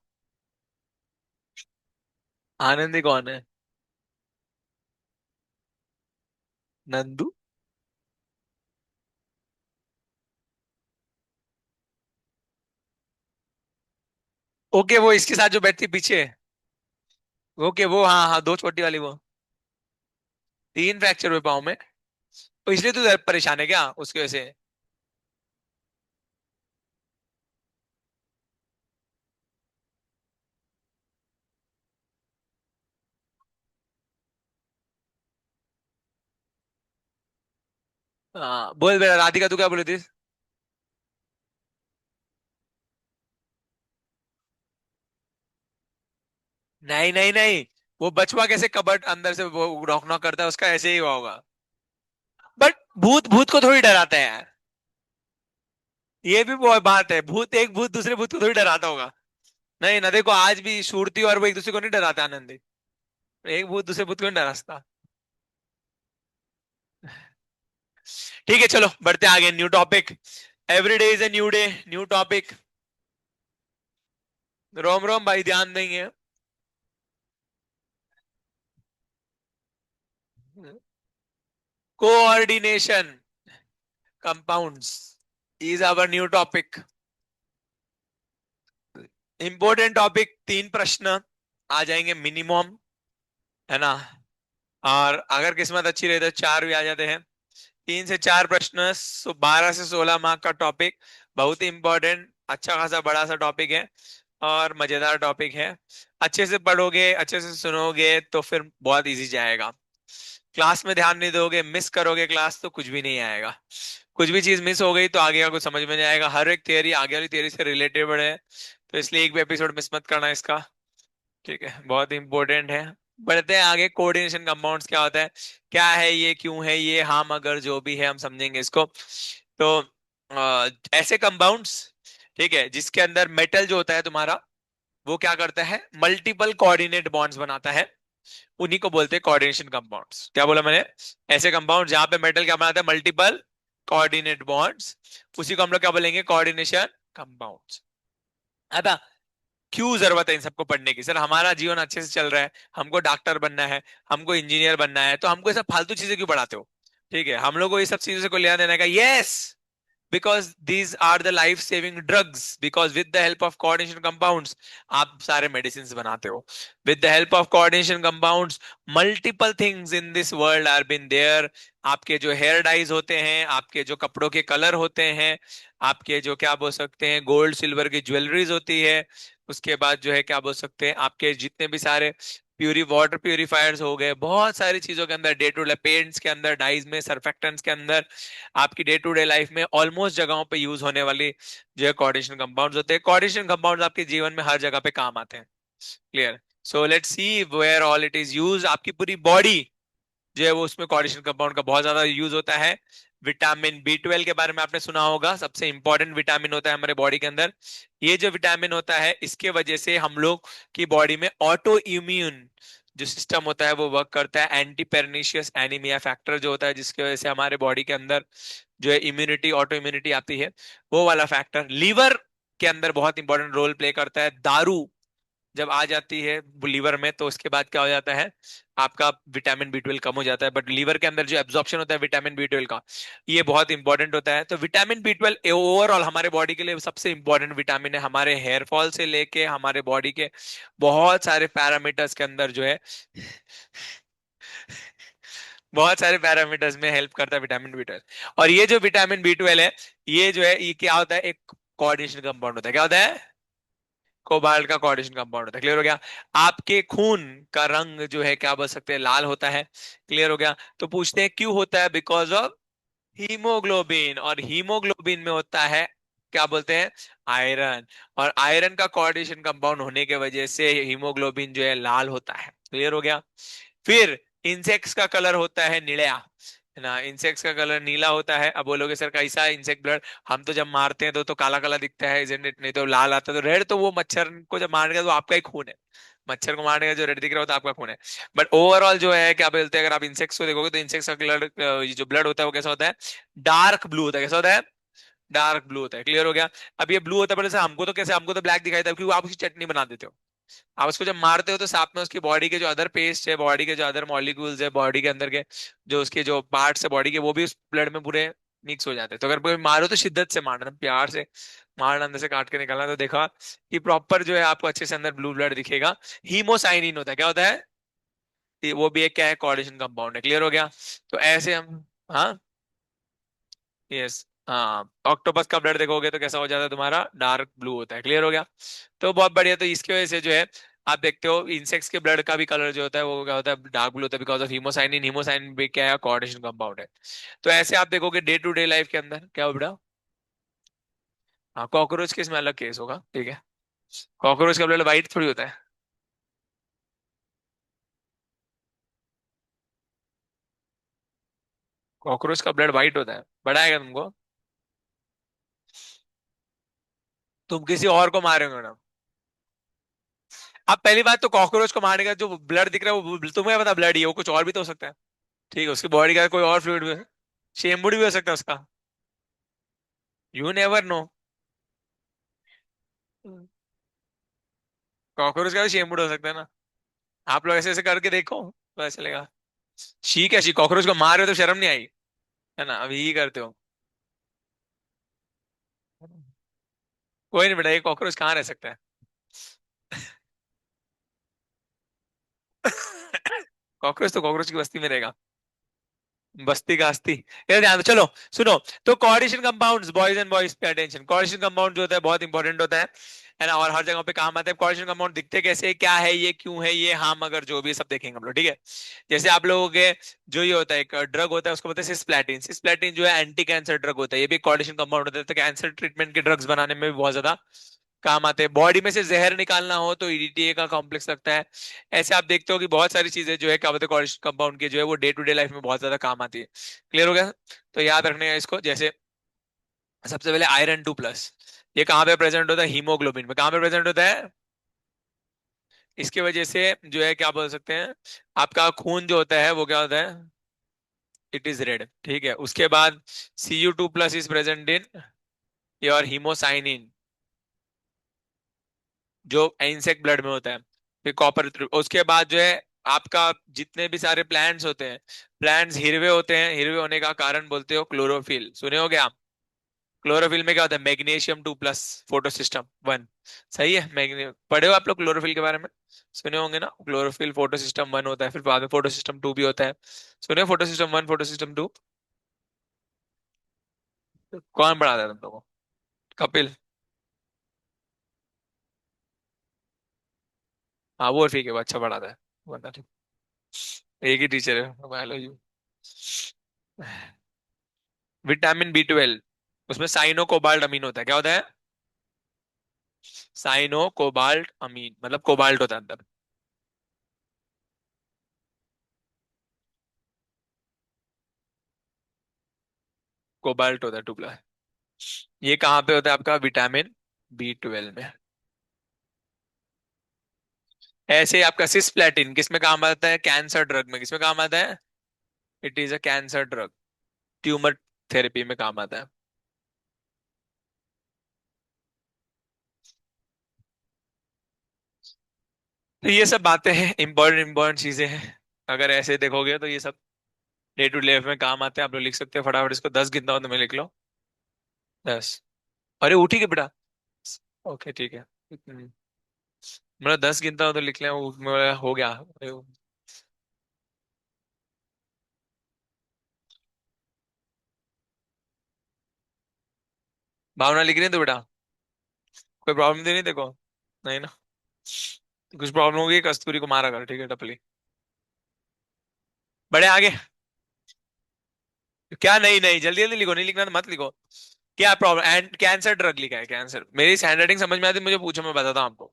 आनंदी कौन है? नंदू? ओके, वो इसके साथ जो बैठती पीछे। ओके वो, हाँ हाँ, दो छोटी वाली वो। तीन फ्रैक्चर हुए पाँव में। तो इसलिए तू परेशान है क्या उसकी वजह से? हाँ बोल बेटा, राधिका तू क्या बोली थी? नहीं नहीं नहीं, वो बचवा कैसे कबर्ड अंदर से वो नॉक नॉक करता है, उसका ऐसे ही हुआ होगा। बट भूत भूत को थोड़ी डराता है यार। ये भी वो बात है, भूत एक भूत दूसरे भूत को थोड़ी डराता होगा। नहीं ना, देखो आज भी सूरती और वो एक दूसरे को नहीं डराता, आनंदी। एक भूत दूसरे भूत को नहीं डराता। ठीक है चलो बढ़ते आगे, new topic. Every day is a new day, new topic. रोम रोम भाई, ध्यान देंगे। Coordination compounds is our new topic. Important topic, तीन प्रश्न आ जाएंगे मिनिमम, है ना? और अगर किस्मत अच्छी रही तो चार भी आ जाते हैं। तीन से चार प्रश्न, 12 से 16 मार्क का टॉपिक। बहुत ही इंपॉर्टेंट, अच्छा खासा बड़ा सा टॉपिक है और मजेदार टॉपिक है। अच्छे से पढ़ोगे, अच्छे से सुनोगे तो फिर बहुत इजी जाएगा। क्लास में ध्यान नहीं दोगे, मिस करोगे क्लास, तो कुछ भी नहीं आएगा। कुछ भी चीज मिस हो गई तो आगे का कुछ समझ में नहीं आएगा। हर एक थियरी आगे वाली थियरी से रिलेटेड है, तो इसलिए एक भी एपिसोड मिस मत करना इसका। ठीक है, बहुत इंपॉर्टेंट है। बढ़ते हैं आगे, कोऑर्डिनेशन कंपाउंड्स क्या होता है, क्या है ये, क्यों है ये, हम अगर जो भी है हम समझेंगे इसको। तो ऐसे कंपाउंड्स, ठीक है, जिसके अंदर मेटल जो होता है तुम्हारा, वो क्या करता है, मल्टीपल कोऑर्डिनेट बॉन्ड्स बनाता है, उन्हीं को बोलते हैं कोऑर्डिनेशन कंपाउंड्स। क्या बोला मैंने? ऐसे कंपाउंड जहां पे मेटल क्या बनाता है, मल्टीपल कोऑर्डिनेट बॉन्ड्स, उसी को हम लोग क्या बोलेंगे, कोऑर्डिनेशन कंपाउंड्स। आता, क्यों जरूरत है इन सबको पढ़ने की? सर हमारा जीवन अच्छे से चल रहा है, हमको डॉक्टर बनना है, हमको इंजीनियर बनना है, तो हमको ये सब फालतू चीजें क्यों पढ़ाते हो? ठीक है, हम लोग को ये सब चीजों से कोई लेना देना का? Yes, because these are the life saving drugs, because with the help of coordination compounds आप सारे medicines बनाते हो। with the help of coordination compounds multiple things in this world are been there। आपके जो हेयर डाइज होते हैं, आपके जो कपड़ों के कलर होते हैं, आपके जो क्या बोल सकते हैं गोल्ड सिल्वर की ज्वेलरीज होती है, उसके बाद जो है क्या बोल सकते हैं आपके जितने भी सारे प्यूरी वाटर प्यूरिफायर्स हो गए, बहुत सारी चीजों के अंदर, डे टू डे पेंट्स के अंदर, डाइज में, सर्फेक्टेंट्स के अंदर, आपकी डे टू डे लाइफ में ऑलमोस्ट जगहों पे यूज होने वाली जो है कोऑर्डिनेशन कंपाउंड्स होते हैं। कोऑर्डिनेशन कंपाउंड्स आपके जीवन में हर जगह पे काम आते हैं। Clear? So let's see where all it is use. आपकी पूरी बॉडी जो है वो, उसमें कोऑर्डिनेशन कंपाउंड का बहुत ज्यादा यूज होता है। विटामिन B12 के बारे में आपने सुना होगा, सबसे इंपॉर्टेंट विटामिन होता है हमारे बॉडी के अंदर। ये जो विटामिन होता है, इसके वजह से हम लोग की बॉडी में ऑटो इम्यून जो सिस्टम होता है वो वर्क करता है। एंटी पेर्निशियस एनीमिया फैक्टर जो होता है, जिसकी वजह से हमारे बॉडी के अंदर जो है इम्यूनिटी, ऑटो इम्यूनिटी आती है, वो वाला फैक्टर। लीवर के अंदर बहुत इंपॉर्टेंट रोल प्ले करता है दारू, जब आ जाती है लीवर में, तो उसके बाद क्या हो जाता है, आपका विटामिन बी 12 कम हो जाता है। बट लीवर के अंदर जो एब्जॉर्प्शन होता है विटामिन बी 12 का, ये बहुत इंपॉर्टेंट होता है। तो विटामिन बी 12 ओवरऑल हमारे बॉडी के लिए सबसे इंपॉर्टेंट विटामिन है। हमारे हेयर फॉल से लेके हमारे बॉडी के बहुत सारे पैरामीटर्स के अंदर जो है, बहुत सारे पैरामीटर्स में हेल्प करता है विटामिन बी 12। और ये जो विटामिन बी 12 है, ये जो है ये क्या होता है, एक कोऑर्डिनेशन कंपाउंड होता है। क्या होता है? कोबाल्ट का कोऑर्डिनेशन कंपाउंड होता है। क्लियर हो गया? आपके खून का रंग जो है क्या बोल सकते हैं, लाल होता है। क्लियर हो गया? तो पूछते हैं क्यों होता है? Because of haemoglobin. और हीमोग्लोबिन में होता है क्या बोलते हैं, आयरन। और आयरन का कोऑर्डिनेशन कंपाउंड होने के वजह से हीमोग्लोबिन जो है लाल होता है। क्लियर हो गया? फिर इंसेक्ट्स का कलर होता है नीला, है ना। इंसेक्ट्स का कलर नीला होता है। अब बोलोगे सर कैसा इंसेक्ट ब्लड, हम तो जब मारते हैं तो काला काला दिखता है, isn't it? नहीं तो लाल आता है। तो रेड तो वो मच्छर को जब मारेगा तो आपका ही खून है, मच्छर को मारने का जो रेड दिख रहा होता है आपका खून है। बट ओवरऑल जो है क्या बोलते हैं, अगर आप इंसेक्ट्स को देखोगे तो इंसेक्ट्स का कलर, ये जो ब्लड होता है वो कैसा होता है, डार्क ब्लू होता है। कैसा होता है? डार्क ब्लू होता है। क्लियर हो गया? अब ये ब्लू होता है, पहले से हमको तो कैसे, हमको तो ब्लैक दिखाई था क्योंकि आप उसकी चटनी बना देते हो। आप उसको जब मारते हो तो साथ में उसकी बॉडी के जो अदर पेस्ट है, बॉडी के जो अदर मॉलिक्यूल्स है, बॉडी के अंदर के जो उसके जो पार्ट्स है बॉडी के, वो भी उस ब्लड में पूरे मिक्स हो जाते हैं। तो अगर कोई मारो तो शिद्दत से मारना, प्यार से मारना, अंदर से काट के निकालना। तो देखा कि प्रॉपर जो है आपको अच्छे से अंदर ब्लू ब्लड दिखेगा। हीमोसाइनिन होता है। क्या होता है? वो भी एक क्या है, कोऑर्डिनेशन कंपाउंड है। क्लियर हो गया? तो ऐसे हम, हाँ, यस, हाँ, ऑक्टोपस का ब्लड देखोगे तो कैसा हो जाता है तुम्हारा, डार्क ब्लू होता है। क्लियर हो गया? तो बहुत बढ़िया। तो इसकी वजह से जो है आप देखते हो इंसेक्ट्स के ब्लड का भी कलर जो होता है वो क्या होता है, डार्क ब्लू होता है, बिकॉज ऑफ हीमोसाइनिन। हीमोसाइनिन भी क्या है, कोऑर्डिनेशन कंपाउंड है। तो ऐसे आप देखोगे डे टू डे लाइफ के अंदर क्या हो बेटा। हाँ, कॉकरोच केस में अलग केस होगा, ठीक है। कॉकरोच का ब्लड वाइट थोड़ी होता है। कॉकरोच का ब्लड वाइट होता है, बड़ा है क्या तुमको? तुम किसी और को मारेंगे ना। अब पहली बात तो कॉकरोच को मारने का जो ब्लड दिख रहा है वो तुम्हें पता ब्लड ही है, वो कुछ और भी तो हो सकता है। ठीक है, उसकी बॉडी का कोई और फ्लूइड भी, शेम्बुड भी हो सकता है उसका। You never know. कॉकरोच का भी शेम्बुड हो सकता है ना। आप लोग ऐसे ऐसे करके देखो तो ऐसा चलेगा। शी क्या शी, कॉकरोच को मार रहे हो तो शर्म नहीं आई, है ना? अभी ही करते हो। कोई नहीं बेटा, ये कॉकरोच कहाँ रह सकता है। कॉकरोच तो कॉकरोच की बस्ती में रहेगा। बस्ती का अस्थि। ये ध्यान दो, चलो सुनो। तो coordination compounds, boys and boys pay attention, coordination compound जो होता है बहुत इंपॉर्टेंट होता है ना, और हर जगह पे काम आता है। कोऑर्डिनेशन कंपाउंड दिखते कैसे हैं, क्या है ये, क्यों है ये, हम अगर जो भी सब देखेंगे हम लोग, ठीक है। जैसे आप लोगों के जो ये होता है एक ड्रग होता है उसको बोलते हैं सिस्प्लैटिन। सिस्प्लैटिन जो है एंटी कैंसर ड्रग होता है, ये भी कोऑर्डिनेशन कंपाउंड होता है। तो कैंसर ट्रीटमेंट के ड्रग्स बनाने में भी बहुत ज्यादा काम आते हैं। बॉडी में से जहर निकालना हो तो ईडीटीए का कॉम्प्लेक्स लगता है। ऐसे आप देखते हो कि बहुत सारी चीजें जो है क्या बोलते हैं कंपाउंड की जो है वो डे टू डे लाइफ में बहुत ज्यादा काम आती है। क्लियर हो गया? तो याद रखने का इसको। जैसे सबसे पहले आयरन 2+, ये कहाँ पे प्रेजेंट होता है, हीमोग्लोबिन में। कहाँ पे प्रेजेंट होता है? इसकी वजह से जो है क्या बोल सकते हैं, आपका खून जो होता है वो क्या होता है, इट इज रेड। ठीक है, उसके बाद Cu2+ is present in your haemocyanin, जो इंसेक्ट ब्लड में होता है। फिर कॉपर। उसके बाद जो है आपका जितने भी सारे प्लांट्स होते हैं, प्लांट्स हिरवे होते हैं। हिरवे होने का कारण बोलते हो क्लोरोफिल, सुने हो क्या? क्लोरोफिल में क्या होता है, मैग्नीशियम 2+, फोटोसिस्टम 1। सही है, मैग्नी पढ़े हो आप लोग क्लोरोफिल के बारे में? सुने होंगे ना, क्लोरोफिल फोटोसिस्टम 1 होता है, फिर बाद में फोटोसिस्टम 2 भी होता है। सुने फोटोसिस्टम 1, फोटोसिस्टम 2? कौन पढ़ाता है तुम लोगों को? कपिल? हाँ वो ठीक है, वो अच्छा पढ़ाता है, वरना ठीक। एक ही टीचर है बायोलॉजी। विटामिन बी 12, उसमें साइनो कोबाल्ट अमीन होता है। क्या होता है? साइनो कोबाल्ट अमीन, मतलब कोबाल्ट होता है अंदर। कोबाल्ट होता है 2+। ये कहाँ पे होता है आपका, विटामिन बी 12 में। ऐसे ही आपका सिस्प्लेटिन किसमें काम आता है, कैंसर ड्रग में। किसमें काम आता है? It is a cancer drug, tumour therapy में काम आता है। तो ये सब बातें हैं, इंपॉर्टेंट इंपॉर्टेंट चीजें हैं। अगर ऐसे देखोगे तो ये सब डे टू लाइफ में काम आते हैं। आप लोग लिख सकते हो फटाफट इसको, 10 गिनता हूं तो मैं लिख लो। 10। अरे उठी के बेटा। ओके ठीक है। मतलब 10 गिनता हूं तो लिख लें, हो गया। भावना लिख रही है तो बेटा, कोई प्रॉब्लम तो नहीं देखो। नहीं ना? कुछ प्रॉब्लम होगी कस्तूरी को मारा कर, ठीक है टपली। बड़े आगे। क्या? नहीं नहीं, जल्दी जल्दी लिखो, नहीं लिखना तो मत लिखो। क्या प्रॉब्लम? एंड कैंसर ड्रग लिखा है, कैंसर। मेरी हैंडराइटिंग समझ में आती है, मुझे पूछो मैं बताता हूँ आपको।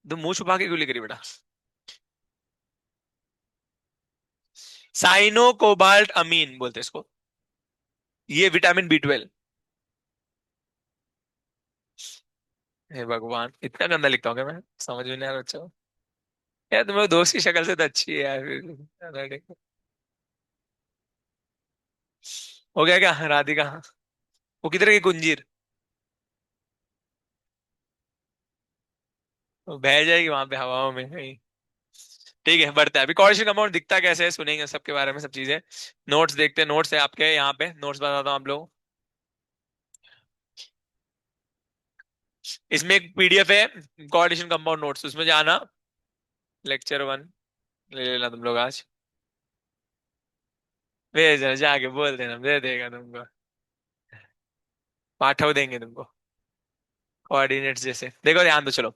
तो मुंह छुपा के क्यों लिख रही बेटा? साइनो कोबाल्ट अमीन बोलते हैं इसको। ये विटामिन B12। हे भगवान, इतना गंदा लिखता हूँ क्या मैं? समझ में नहीं आ रहा बच्चा। यार तुम्हारे दोस्त की शक्ल से तो अच्छी है यार फिर। हो गया क्या राधिका? वो किधर गई कुंजीर? वो बह जाएगी वहां पे हवाओं में कहीं। ठीक है, बढ़ता है। अभी कोऑर्डिनेशन कंपाउंड दिखता कैसे है सुनेंगे सबके बारे में, सब चीजें। नोट्स देखते हैं, नोट्स है आपके यहाँ पे, नोट्स बताता हूँ आप लोगों को। इसमें एक PDF है, कोऑर्डिनेशन कंपाउंड नोट्स, उसमें जाना। लेक्चर 1 ले लेना तुम लोग आज। भेज देना, जाके बोल देना, दे देगा तुमको। पाठव देंगे तुमको। कोऑर्डिनेट्स जैसे देखो, ध्यान दो चलो।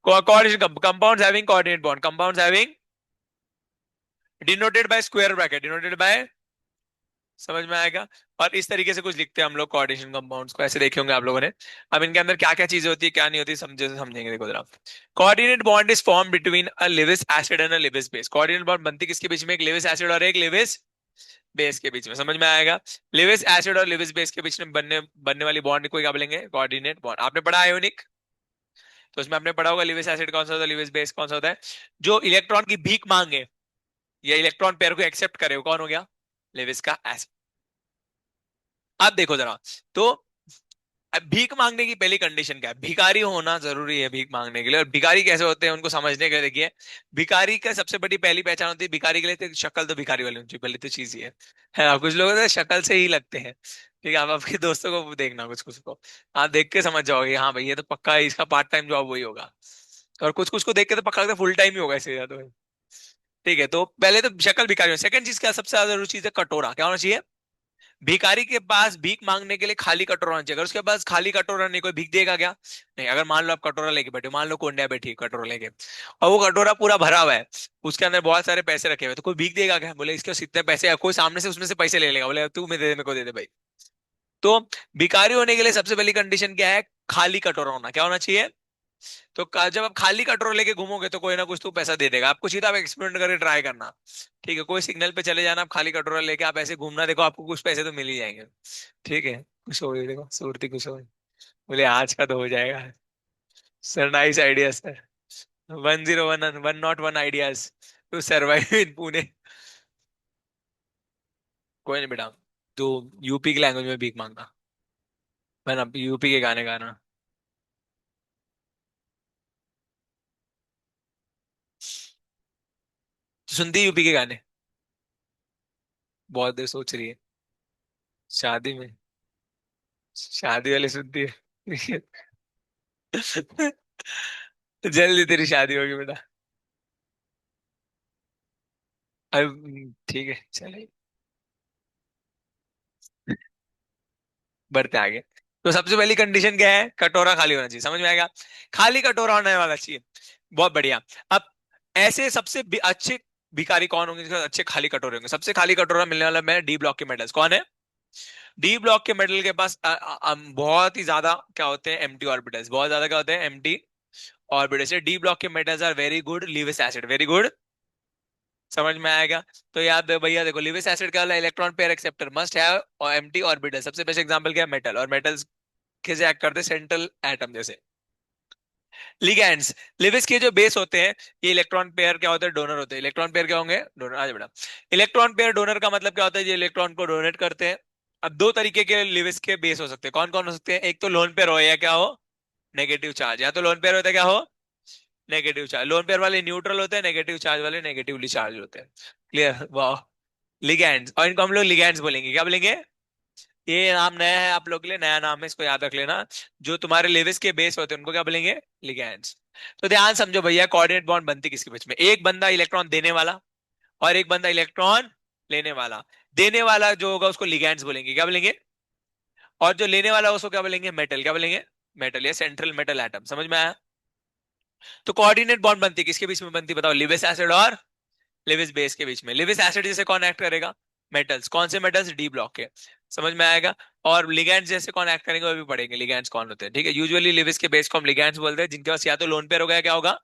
Coordination compounds having coordinate bond, compounds having denoted by square bracket, denoted by. समझ में आएगा? और इस तरीके से कुछ लिखते हैं हम लोग कोऑर्डिनेशन कंपाउंड्स को, ऐसे देखे होंगे आप लोगों ने। अब इनके अंदर क्या क्या चीजें होती है, क्या नहीं होती, समझे समझेंगे, देखो जरा। Coordinate bond is form between a Lewis acid and a Lewis base. Coordinate bond बनती किसके बीच में? एक लेविस एसिड और एक लेविस बेस के बीच में। समझ में आएगा? लेविस एसिड और लेविस बेस के बीच में बनने बनने वाली बॉन्ड को क्या बोलेंगे? Coordinate bond. आपने पढ़ा आयोनिक, तो उसमें आपने पढ़ा होगा लेविस एसिड कौन सा होता है, लेविस बेस कौन सा होता है। जो इलेक्ट्रॉन की भीख मांगे या इलेक्ट्रॉन पेयर को एक्सेप्ट करे, वो कौन हो गया? लेविस का एसिड। अब देखो जरा। तो अब भीख मांगने की पहली कंडीशन क्या है? भिखारी होना जरूरी है भीख मांगने के लिए। और भिखारी कैसे होते हैं उनको समझने के लिए देखिए। भिखारी का सबसे बड़ी पहली पहचान होती है भिखारी के लिए, तो शक्ल तो भिखारी वाली होनी चाहिए, पहले तो चीज ये है ना। कुछ लोग तो शक्ल से ही लगते हैं। ठीक है, आप आपके दोस्तों को देखना, कुछ कुछ को आप देख के समझ जाओगे, हाँ भाई ये तो पक्का इसका पार्ट टाइम जॉब वही होगा। और कुछ कुछ को देख के तो पक्का लगता है फुल टाइम ही होगा इससे ज्यादा। ठीक है, तो पहले तो शक्ल भिखारी। सेकंड चीज क्या सबसे ज्यादा जरूरी चीज है? कटोरा क्या होना चाहिए? भिखारी के पास भीख मांगने के लिए खाली कटोरा होना चाहिए। अगर उसके पास खाली कटोरा नहीं, कोई भीख देगा क्या? नहीं। अगर मान लो आप कटोरा लेके बैठे हो, मान लो कोंडिया बैठी है कटोरा लेके, और वो कटोरा पूरा भरा हुआ है, उसके अंदर बहुत सारे पैसे रखे हुए हैं, तो कोई भीख देगा क्या? बोले इसके पास इतने पैसे है, कोई सामने से उसमें से पैसे ले लेगा, बोले तू मैं दे दे, मेरे को दे दे भाई। तो भिखारी होने के लिए सबसे पहली कंडीशन क्या है? खाली कटोरा होना। क्या होना चाहिए? तो जब आप खाली कटोरा लेके घूमोगे तो कोई ना कुछ तो पैसा दे देगा आपको। सीधा आप एक्सपेरिमेंट करके ट्राई करना। ठीक है, कोई सिग्नल पे चले जाना, आप खाली कटोरा लेके आप ऐसे घूमना, देखो आपको कुछ पैसे तो मिल ही जाएंगे। ठीक है, खुश हो गई देखो सूरती, खुश हो गई। बोले आज का तो हो जाएगा। Sir nice idea sir. 101 101 ideas to survive in Pune. कोई नहीं बेटा, तो यूपी की लैंग्वेज में भीख मांगना। मैं ना यूपी के गाने गाना। सुनती है यूपी के गाने? बहुत देर सोच रही है। शादी में? शादी वाले सुनती है? जल्दी तेरी शादी होगी बेटा। अब ठीक है चले, बढ़ते आगे। तो सबसे पहली कंडीशन क्या है? कटोरा खाली होना चाहिए। समझ में आएगा? खाली कटोरा होने वाला चाहिए। बहुत बढ़िया। अब ऐसे सबसे अच्छे भिखारी कौन होंगे जिसके पास अच्छे खाली कटोरे होंगे? सबसे खाली कटोरा मिलने वाला मैं डी ब्लॉक के मेडल्स। कौन है? डी ब्लॉक के मेडल के पास बहुत ही ज्यादा क्या होते हैं? Empty orbitals. बहुत ज्यादा क्या होते हैं? Empty orbitals. डी ब्लॉक के metals are very good Lewis acid, very good. समझ में आएगा? तो याद है भैया, देखो लिविस एसिड क्या वाला? Electron pair acceptor must have और एम्प्टी ऑर्बिटल। सबसे बेस्ट एग्जांपल क्या है? मेटल। और मेटल्स कैसे एक्ट करते हैं? सेंट्रल एटम जैसे। लिगैंड्स। लिविस के जो बेस होते हैं, ये इलेक्ट्रॉन पेयर क्या होते हैं? डोनर होते हैं। इलेक्ट्रॉन पेयर क्या होंगे? डोनर। आज बेटा, इलेक्ट्रॉन पेयर डोनर का मतलब क्या होता है? ये इलेक्ट्रॉन को डोनेट करते हैं। अब दो तरीके के लिविस के बेस हो सकते हैं। कौन कौन हो सकते हैं? एक तो लोन पेयर हो या क्या हो? Negative charge. या तो लोन पेयर होता है क्या हो? नेगेटिव चार्ज, लोन पेयर वाले न्यूट्रल होते हैं, नेगेटिव चार्ज वाले नेगेटिवली चार्ज होते हैं। क्लियर, वाह। लिगैंड्स, और इनको हम लोग लिगैंड्स बोलेंगे, क्या बोलेंगे? ये नाम नया है आप लोग के लिए, नया नाम है, इसको याद रख लेना। जो तुम्हारे लेविस के बेस होते हैं उनको क्या बोलेंगे? लिगैंड्स। तो ध्यान समझो भैया, कोऑर्डिनेट बॉन्ड बनती किसके बीच में? एक बंदा इलेक्ट्रॉन देने वाला और एक बंदा इलेक्ट्रॉन लेने वाला। देने वाला जो होगा उसको लिगैंड्स बोलेंगे, क्या बोलेंगे? और जो लेने वाला उसको क्या बोलेंगे? मेटल, क्या बोलेंगे? मेटल या सेंट्रल मेटल एटम। समझ में आया? तो कोऑर्डिनेट बॉन्ड बनती किसके बीच में बनती बताओ? लिविस एसिड और लिविस बेस के बीच में। लिविस एसिड जैसे कौन एक्ट करेगा? मेटल्स, कौन से मेटल्स? डी ब्लॉक के। समझ में आएगा? और लिगैंड्स जैसे कौन एक्ट करेंगे वो भी पढ़ेंगे, लिगैंड्स कौन होते हैं, ठीक है। यूजुअली लिविस के बेस को हम लिगैंड्स बोलते हैं, जिनके पास या तो लोन पेयर होगा या क्या होगा?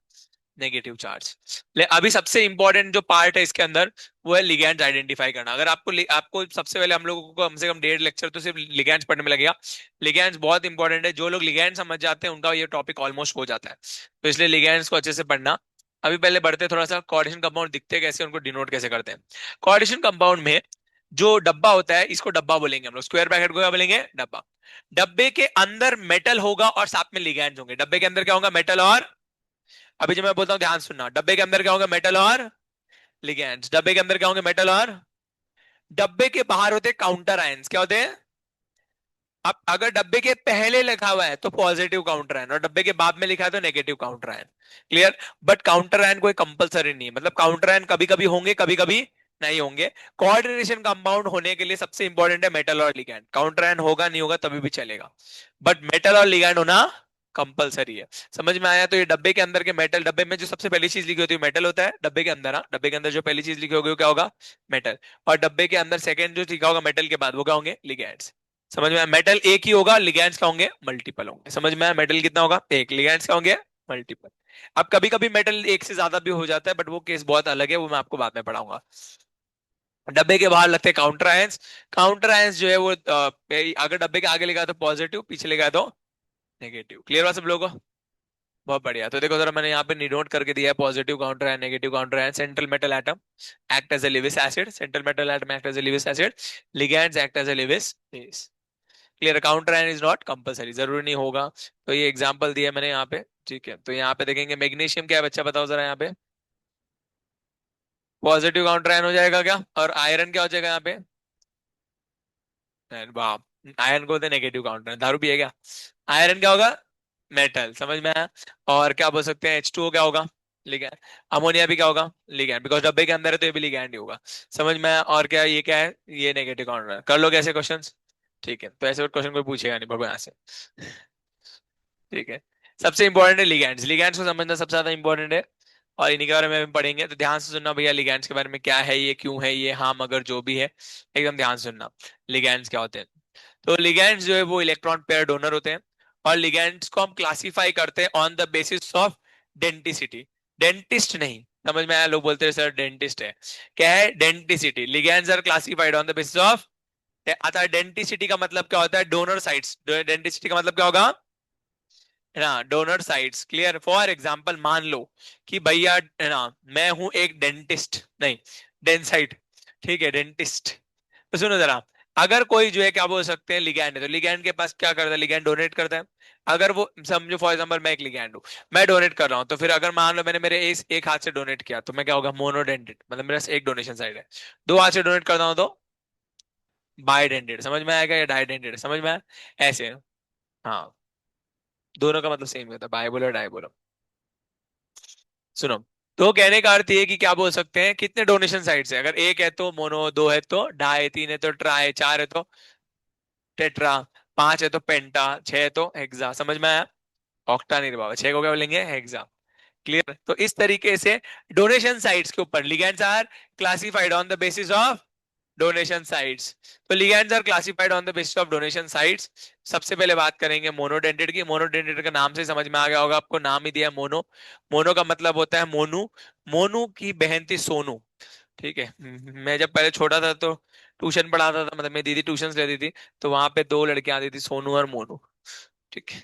Negative charge. ले अभी सबसे इंपॉर्टेंट जो पार्ट है इसके अंदर, वो है लिगैंड्स आइडेंटिफाई करना। अगर आपको सबसे पहले हम लोगों को कम से कम 1.5 लेक्चर तो सिर्फ लिगैंड्स पढ़ने में लगेगा। लिगैंड्स बहुत इंपॉर्टेंट है, जो लोग लिगैंड समझ जाते हैं उनका ये टॉपिक ऑलमोस्ट हो जाता है। तो इसलिए लिगैंड्स को अच्छे से पढ़ना। अभी पहले बढ़ते हैं थोड़ा सा, कोऑर्डिनेशन कंपाउंड दिखते कैसे, उनको डिनोट कैसे करते हैं। कोऑर्डिनेशन कंपाउंड में जो डब्बा होता है, इसको डब्बा बोलेंगे हम लोग, स्क्वायर ब्रैकेट को क्या बोलेंगे? डब्बा। डब्बे के अंदर मेटल होगा और साथ में लिगैंड्स होंगे। डब्बे के अंदर क्या होगा? मेटल और, अभी जब मैं बोलता हूं ध्यान सुनना, डब्बे के अंदर क्या होगा? मेटल और लिगैंड्स। डब्बे के अंदर क्या होंगे? मेटल और। डब्बे के बाहर होते काउंटर आयंस, क्या होते हैं? अब अगर डब्बे के पहले लिखा हुआ है तो पॉजिटिव काउंटर आयन, और डब्बे के बाद में लिखा है तो negative counter ion. Clear? But counter ion कोई कंपलसरी नहीं है, मतलब काउंटर आयन कभी कभी होंगे, कभी कभी नहीं होंगे। कोऑर्डिनेशन कंपाउंड होने के लिए सबसे इंपॉर्टेंट है मेटल और लिगैंड। काउंटर आयन होगा नहीं होगा तभी भी चलेगा, बट मेटल और लिगैंड होना कंपलसरी है। समझ में आया? तो ये डब्बे के अंदर के मेटल, डब्बे में जो सबसे पहली चीज लिखी होती है मेटल होता है डब्बे के अंदर। हाँ, डब्बे के अंदर जो पहली चीज लिखी होगी वो क्या होगा? मेटल। और डब्बे के अंदर सेकंड जो लिखा होगा मेटल के बाद, वो क्या होंगे? लिगैंड्स। समझ में आया? मेटल एक ही होगा, लिगैंड्स क्या होंगे? मल्टीपल होंगे। समझ में आया? मेटल कितना होगा? एक। लिगैंड्स क्या होंगे? मल्टीपल। अब कभी कभी मेटल एक से ज्यादा भी हो जाता है, बट वो केस बहुत अलग है, वो मैं आपको बाद में पढ़ाऊंगा। डब्बे के बाहर लगते हैं काउंटर आयंस। काउंटर आयंस जो है वो अगर डब्बे के आगे लिखा है तो पॉजिटिव, पीछे लिखा है तो नेगेटिव। क्लियर हुआ सब लोगों को? बहुत बढ़िया। तो देखो जरा, मैंने यहाँ पे नोट करके दिया है, positive counter ion, negative counter ion. Central metal atom act as a Lewis acid, central metal atom act as a Lewis acid, ligands act as a Lewis base. Clear? Counter ion is not compulsory, जरूरी नहीं होगा। तो ये example दिया मैंने यहाँ पे, ठीक है। तो यहाँ पे देखेंगे मैग्नीशियम क्या है बच्चा, बताओ जरा यहाँ पे। पॉजिटिव काउंटर आयन हो जाएगा क्या? और आयरन क्या हो जाएगा यहाँ पे? वाह, आयरन को होते नेगेटिव काउंटर। दारू पिए क्या? आयरन क्या होगा? मेटल। समझ में आया? और क्या बोल सकते हैं, H2O क्या होगा? लिगैंड। अमोनिया भी क्या होगा? लिगैंड, बिकॉज डब्बे के अंदर है तो ये भी लिगैंड ही होगा। समझ में आया? और क्या, ये क्या है? ये नेगेटिव काउंटर। कर लोगे ऐसे क्वेश्चंस? ठीक है, तो ऐसे क्वेश्चन कोई पूछेगा नहीं भगवान से। ठीक है। सबसे इंपॉर्टेंट है लिगैंड्स। लिगैंड्स को समझना सबसे ज्यादा इंपॉर्टेंट है, और इन्हीं के बारे में हम पढ़ेंगे। तो ध्यान से सुनना भैया, लिगैंड्स के बारे में क्या है, ये क्यों है, ये हार्म अगर जो भी है, एकदम ध्यान से सुनना। लिगैंड्स क्या होते हैं? तो लिगैंड्स जो है वो इलेक्ट्रॉन पेयर डोनर होते हैं। और लिगैंड्स को हम क्लासिफाई करते हैं on the basis of denticity. Dentist नहीं, समझ में आया? लोग बोलते हैं सर डेंटिस्ट है, क्या है? Denticity. Ligands are classified on the basis of, आता है डेंटिसिटी का मतलब क्या होता है? Donor sites. डेंटिसिटी का मतलब क्या होगा? है ना, donor sites. Clear? For example मान लो कि भैया, है ना, मैं हूं एक डेंटिस्ट, नहीं, डेंसाइट, ठीक है, डेंटिस्ट। तो सुनो जरा, अगर कोई जो है क्या बोल सकते हैं, लिगैंड है, तो लिगैंड के पास क्या करता है? लिगैंड डोनेट करता है। अगर वो, समझो फॉर एग्जांपल मैं एक लिगैंड हूँ, मैं डोनेट कर रहा हूँ, तो फिर अगर मान लो मैंने मेरे इस एक हाथ से डोनेट किया तो मैं क्या होगा? मोनोडेंटेड, मतलब मेरा एक डोनेशन साइड है। दो हाथ से डोनेट करता हूँ तो बाइडेंटेड। समझ में आएगा? या डाइडेंटेड? समझ में आया? ऐसे। हाँ, दोनों का मतलब सेम होता है, बाय बोलो डाई बोलो। सुनो, तो कहने का अर्थ ये कि क्या बोल सकते हैं, कितने डोनेशन साइड्स है? अगर एक है तो मोनो, दो है तो डाई, तीन है तो ट्राई, चार है तो टेट्रा, पांच है तो पेंटा, छह है तो हेक्सा। समझ में आया? ऑक्टा नहीं रे बाबा, छह को क्या बोलेंगे? हेक्सा। क्लियर? तो इस तरीके से डोनेशन साइट्स के ऊपर ligands are classified on the basis of donation sites. तो ligands are classified on the basis of donation sites. सबसे पहले बात करेंगे मोनोडेंटेड की। मोनोडेंटेड का नाम से समझ में आ गया होगा आपको, नाम ही दिया मोनो। मोनो का मतलब होता है मोनू। मोनू की बहन थी सोनू, ठीक है। मैं जब पहले छोटा था तो ट्यूशन पढ़ाता था, मतलब मेरी दीदी ट्यूशन लेती थी, तो वहां पे दो लड़कियां आती थी, सोनू और मोनू, ठीक है।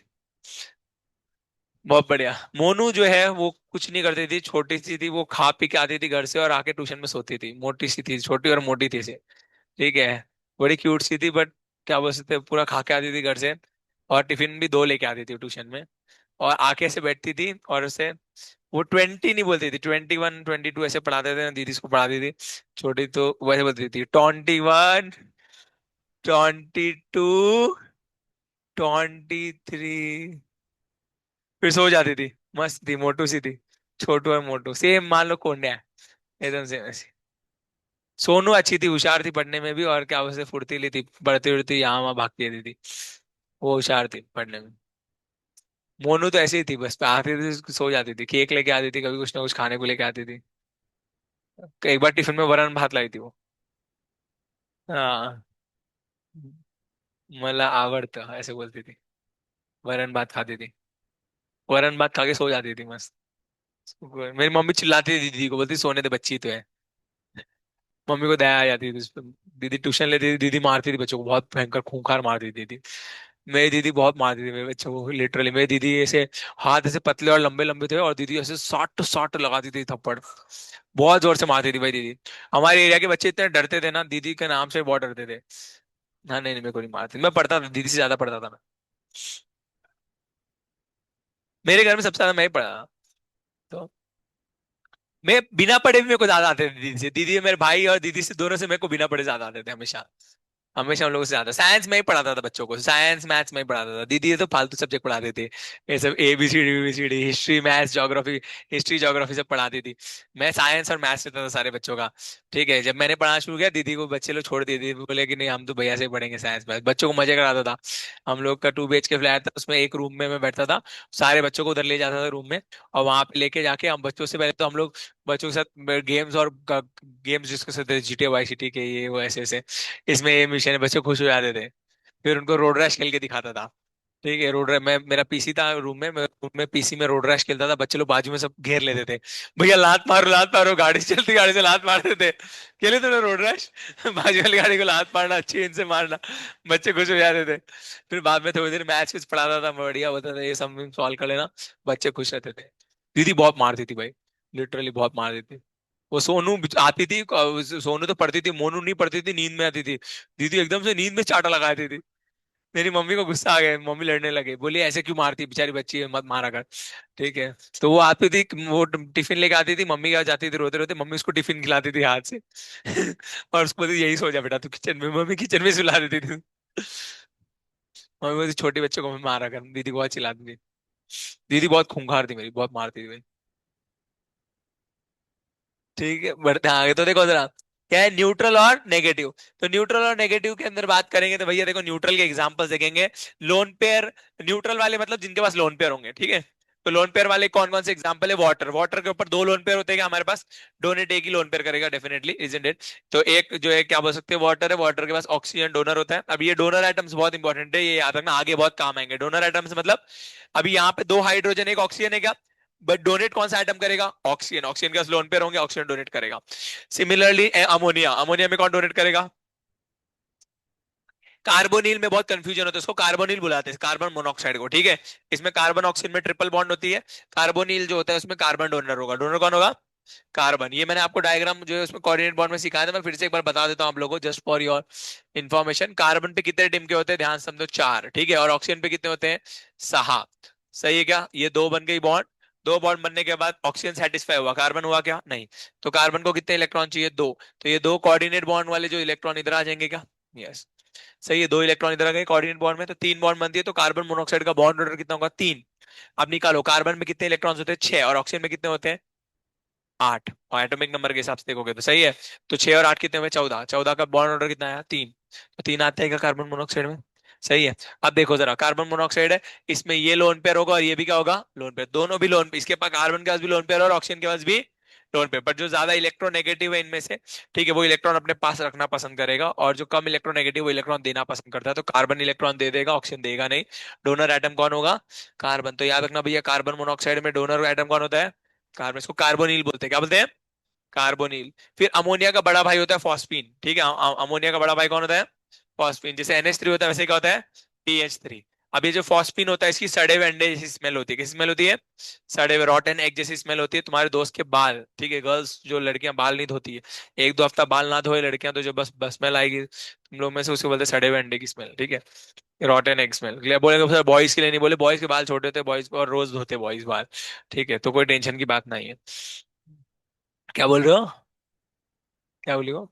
बहुत बढ़िया। मोनू जो है वो कुछ नहीं करती थी, छोटी सी थी, वो खा पी के आती थी घर से और आके ट्यूशन में सोती थी। मोटी सी थी, छोटी और मोटी थी से, ठीक है। बड़ी क्यूट सी थी, बट क्या बोल सकते हैं, पूरा खा के आती थी घर से, और टिफिन भी दो लेके आती थी ट्यूशन में। और आके ऐसे बैठती थी और उसे वो 20 नहीं बोलती थी, 21 22 ऐसे पढ़ाते थे ना, दीदी इसको पढ़ाती थी छोटी, तो वैसे बोलती थी 21 22 23, फिर सो जाती थी। मस्त थी, मोटू सी थी, छोटू और मोटू सेम, मान लो कौन है, एकदम सेम ऐसी। सोनू अच्छी थी, होशियार थी पढ़ने में भी, और क्या उसे फुर्तीली थी, पढ़ती उड़ती यहाँ वहां भागती रहती थी, वो होशियार थी पढ़ने में। मोनू तो ऐसी ही थी, बस आती थी सो जाती थी, केक लेके आती थी, कभी कुछ ना कुछ खाने को लेके आती थी। एक बार टिफिन में वरण भात लाई थी वो। हाँ, मला आवड़ता ऐसे बोलती थी, वरण भात खाती थी, वरण भात खा के सो जाती थी मस्त। मेरी मम्मी चिल्लाती थी दीदी को, बोलती सोने दे, बच्ची तो है। मम्मी को दया आ जाती थी उस पर। दीदी ट्यूशन लेती थी, दीदी मारती थी बच्चों को, बहुत भयंकर खूंखार मारती थी दीदी। मेरी दीदी बहुत मारती थी मेरे बच्चों को, लिटरली मेरी दीदी ऐसे हाथ ऐसे पतले और लंबे लंबे थे, और दीदी ऐसे साट साट लगाती थी थप्पड़, बहुत जोर से मारती थी भाई दीदी। हमारे एरिया के बच्चे इतने डरते थे ना, दीदी के नाम से बहुत डरते थे। हाँ, नहीं नहीं, मेरे को नहीं मारती, मैं पढ़ता था, दीदी से ज्यादा पढ़ता था मैं। मेरे घर में सबसे ज्यादा मैं ही पढ़ा था। तो मैं बिना पढ़े भी मेरे को ज्यादा आते थे दीदी से, दीदी मेरे भाई और दीदी से दोनों से मेरे को बिना पढ़े ज्यादा आते थे हमेशा। हमेशा हम लोगों से ज्यादा साइंस में ही पढ़ाता था बच्चों को, साइंस मैथ्स में ही पढ़ाता था, दीदी ये तो फालतू सब्जेक्ट पढ़ाते थे, ये सब ABCD history maths geography, history geography सब पढ़ाती थी। मैं साइंस और मैथ्स लेता था सारे बच्चों का। ठीक है, जब मैंने पढ़ाना शुरू किया, दीदी को बच्चे लोग छोड़ दिए, दीदी बोले कि नहीं, हम तो भैया से ही पढ़ेंगे साइंस मैथ्स, बच्चों को मजे कराता था। हम लोग का 2 BHK फ्लैट था, उसमें एक रूम में मैं बैठता था, सारे बच्चों को उधर ले जाता था रूम में, और वहां पे लेके जाके हम बच्चों से, पहले तो हम लोग बच्चों के साथ गेम्स और गेम्स डिस्कस करते थे, GTA Y City के ये वो ऐसे ऐसे, इसमें ये मिशन है, बच्चे खुश हो जाते थे। फिर उनको रोड रैश खेल के दिखाता था। ठीक है, रोड रैश, मैं मेरा पीसी था रूम में, मैं रूम में पीसी में रोड रैश खेलता था, बच्चे लोग बाजू में सब घेर लेते थे, भैया लात मारो, गाड़ी से चलती गाड़ी से लात मारते थे, खेले तूने रोड रैश? बाजू वाली गाड़ी को लात मारना, चेन से मारना, बच्चे खुश हो जाते थे। फिर बाद में थोड़ी देर मैथ्स कुछ पढ़ाता था, बढ़िया होता था, ये सब सॉल्व कर लेना, बच्चे खुश रहते थे। दीदी बहुत मारती थी भाई, लिटरली बहुत मारती थी। वो सोनू आती थी, सोनू तो पढ़ती थी, मोनू नहीं पढ़ती थी, नींद में आती थी, दीदी एकदम से नींद में चाटा लगाती थी। मेरी मम्मी को गुस्सा आ गया, मम्मी लड़ने लगे, बोली ऐसे क्यों मारती है? बेचारी बच्ची है, मत मारा कर। ठीक है, तो वो आती थी, वो टिफिन लेके आती थी, मम्मी के पास जाती थी रोते रोते, मम्मी उसको टिफिन खिलाती थी हाथ से और उसको बोलती यही सो जा बेटा तू किचन में, मम्मी किचन में सुला देती थी। मम्मी बोलती छोटे बच्चों को मत मारा कर, दीदी को बहुत चिल्लाती थी। दीदी बहुत खूंखार थी मेरी, बहुत मारती थी। ठीक है, बढ़ते हैं आगे, तो देखो जरा क्या है न्यूट्रल और नेगेटिव। तो न्यूट्रल और नेगेटिव के अंदर बात करेंगे तो भैया देखो, न्यूट्रल के एग्जांपल्स देखेंगे। लोन पेयर, न्यूट्रल वाले मतलब जिनके पास लोन पेयर होंगे, ठीक है। तो लोन पेयर वाले कौन कौन से एग्जांपल है? वाटर, वाटर के ऊपर 2 लोन पेयर होते हैं क्या हमारे पास? डोनेट एक ही लोन पेयर करेगा डेफिनेटली, इजंट इट? तो एक जो है क्या बोल सकते हैं, वाटर है, वाटर के पास ऑक्सीजन डोनर होता है। अब ये डोनर आइटम्स बहुत इंपॉर्टेंट है, ये याद रखना, आगे बहुत काम आएंगे डोनर आइटम्स मतलब। अभी यहाँ पे 2 हाइड्रोजन एक ऑक्सीजन है क्या, बट डोनेट कौन सा आइटम करेगा? ऑक्सीजन, ऑक्सीजन के पास लोन पेयर होंगे, ऑक्सीजन डोनेट करेगा। सिमिलरली अमोनिया, अमोनिया में कौन डोनेट करेगा? कार्बोनिल में बहुत कंफ्यूजन होता है, इसको कार्बोनिल बुलाते हैं, कार्बन मोनोऑक्साइड को, ठीक है। इसमें कार्बन ऑक्सीजन में ट्रिपल बॉन्ड होती है। कार्बोनिल जो होता है उसमें कार्बन डोनर होगा, डोनर कौन होगा? कार्बन। ये मैंने आपको डायग्राम जो है उसमें कोऑर्डिनेट बॉन्ड में सिखाया था, मैं फिर से एक बार बता देता हूँ आप लोगों को, just for your information. Carbon पे कितने टिम के होते हैं, ध्यान से समझो, 4, ठीक है, और ऑक्सीजन पे कितने होते हैं? 6। सही है क्या? ये 2 बन गई बॉन्ड, 2 बॉन्ड बनने के बाद ऑक्सीजन सेटिस्फाई हुआ, कार्बन हुआ क्या? नहीं। तो कार्बन को कितने इलेक्ट्रॉन चाहिए? 2। तो ये 2 कोऑर्डिनेट बॉन्ड वाले जो इलेक्ट्रॉन इधर आ जाएंगे क्या? यस। सही है, 2 इलेक्ट्रॉन इधर आ गए कोऑर्डिनेट बॉन्ड में, तो 3 बॉन्ड बनती है, तो कार्बन मोनोऑक्साइड का बॉन्ड ऑर्डर कितना होगा? 3। अब निकालो, कार्बन में कितने इलेक्ट्रॉन्स होते हैं? 6, और ऑक्सीजन में कितने होते हैं? 8, और एटॉमिक नंबर के हिसाब से देखोगे तो सही है। तो 6 और 8 कितने हुए? 14, 14 का बॉन्ड ऑर्डर कितना आया? 3। तो 3 आता है क्या कार्बन मोनोऑक्साइड में? सही है। अब देखो जरा, कार्बन मोनोऑक्साइड है, इसमें ये लोन पेयर होगा और ये भी क्या होगा? लोन पेयर, दोनों भी लोन, इसके पास कार्बन के पास भी लोन पेयर और ऑक्सीजन के पास भी लोन पेयर, पर जो ज्यादा इलेक्ट्रोनेगेटिव है इनमें से, ठीक है, वो इलेक्ट्रॉन अपने पास रखना पसंद करेगा, और जो कम इलेक्ट्रोनेगेटिव वो इलेक्ट्रॉन देना पसंद करता है, तो कार्बन इलेक्ट्रॉन दे देगा, ऑक्सीजन देगा नहीं। डोनर एटम कौन होगा? कार्बन। तो याद रखना भैया, कार्बन मोनोऑक्साइड में डोनर एटम कौन होता है? कार्बन। इसको कार्बोनिल बोलते हैं, क्या बोलते हैं? कार्बोनिल। फिर अमोनिया का बड़ा भाई होता है फॉस्फीन, ठीक है, अमोनिया का बड़ा भाई कौन होता है? फॉस्फीन। जैसे NH3 होता है, वैसे क्या होता है? PH3। अब ये जो फॉस्फीन होता है इसकी सड़े हुए अंडे जैसी स्मेल होती है। कैसी स्मेल होती है? सड़े हुए रॉटन एग जैसी स्मेल होती है। तुम्हारे दोस्त के बाल, ठीक है, गर्ल्स जो लड़कियां बाल नहीं धोती है, एक दो हफ्ता बाल ना धोए लड़कियां, तो जो बस बस स्मेल आएगी तुम लोग में से, उसको बोलते हैं सड़े हुए अंडे की स्मेल, ठीक है। रॉटन एग स्मेल बोलेंगे सर, बॉयज के लिए नहीं बोले, बॉयज के बाल छोटे होते हैं, बॉयज और रोज धोते बॉयज बाल, ठीक है, तो कोई टेंशन की बात नहीं है। क्या बोल रहे हो? क्या बोली हो?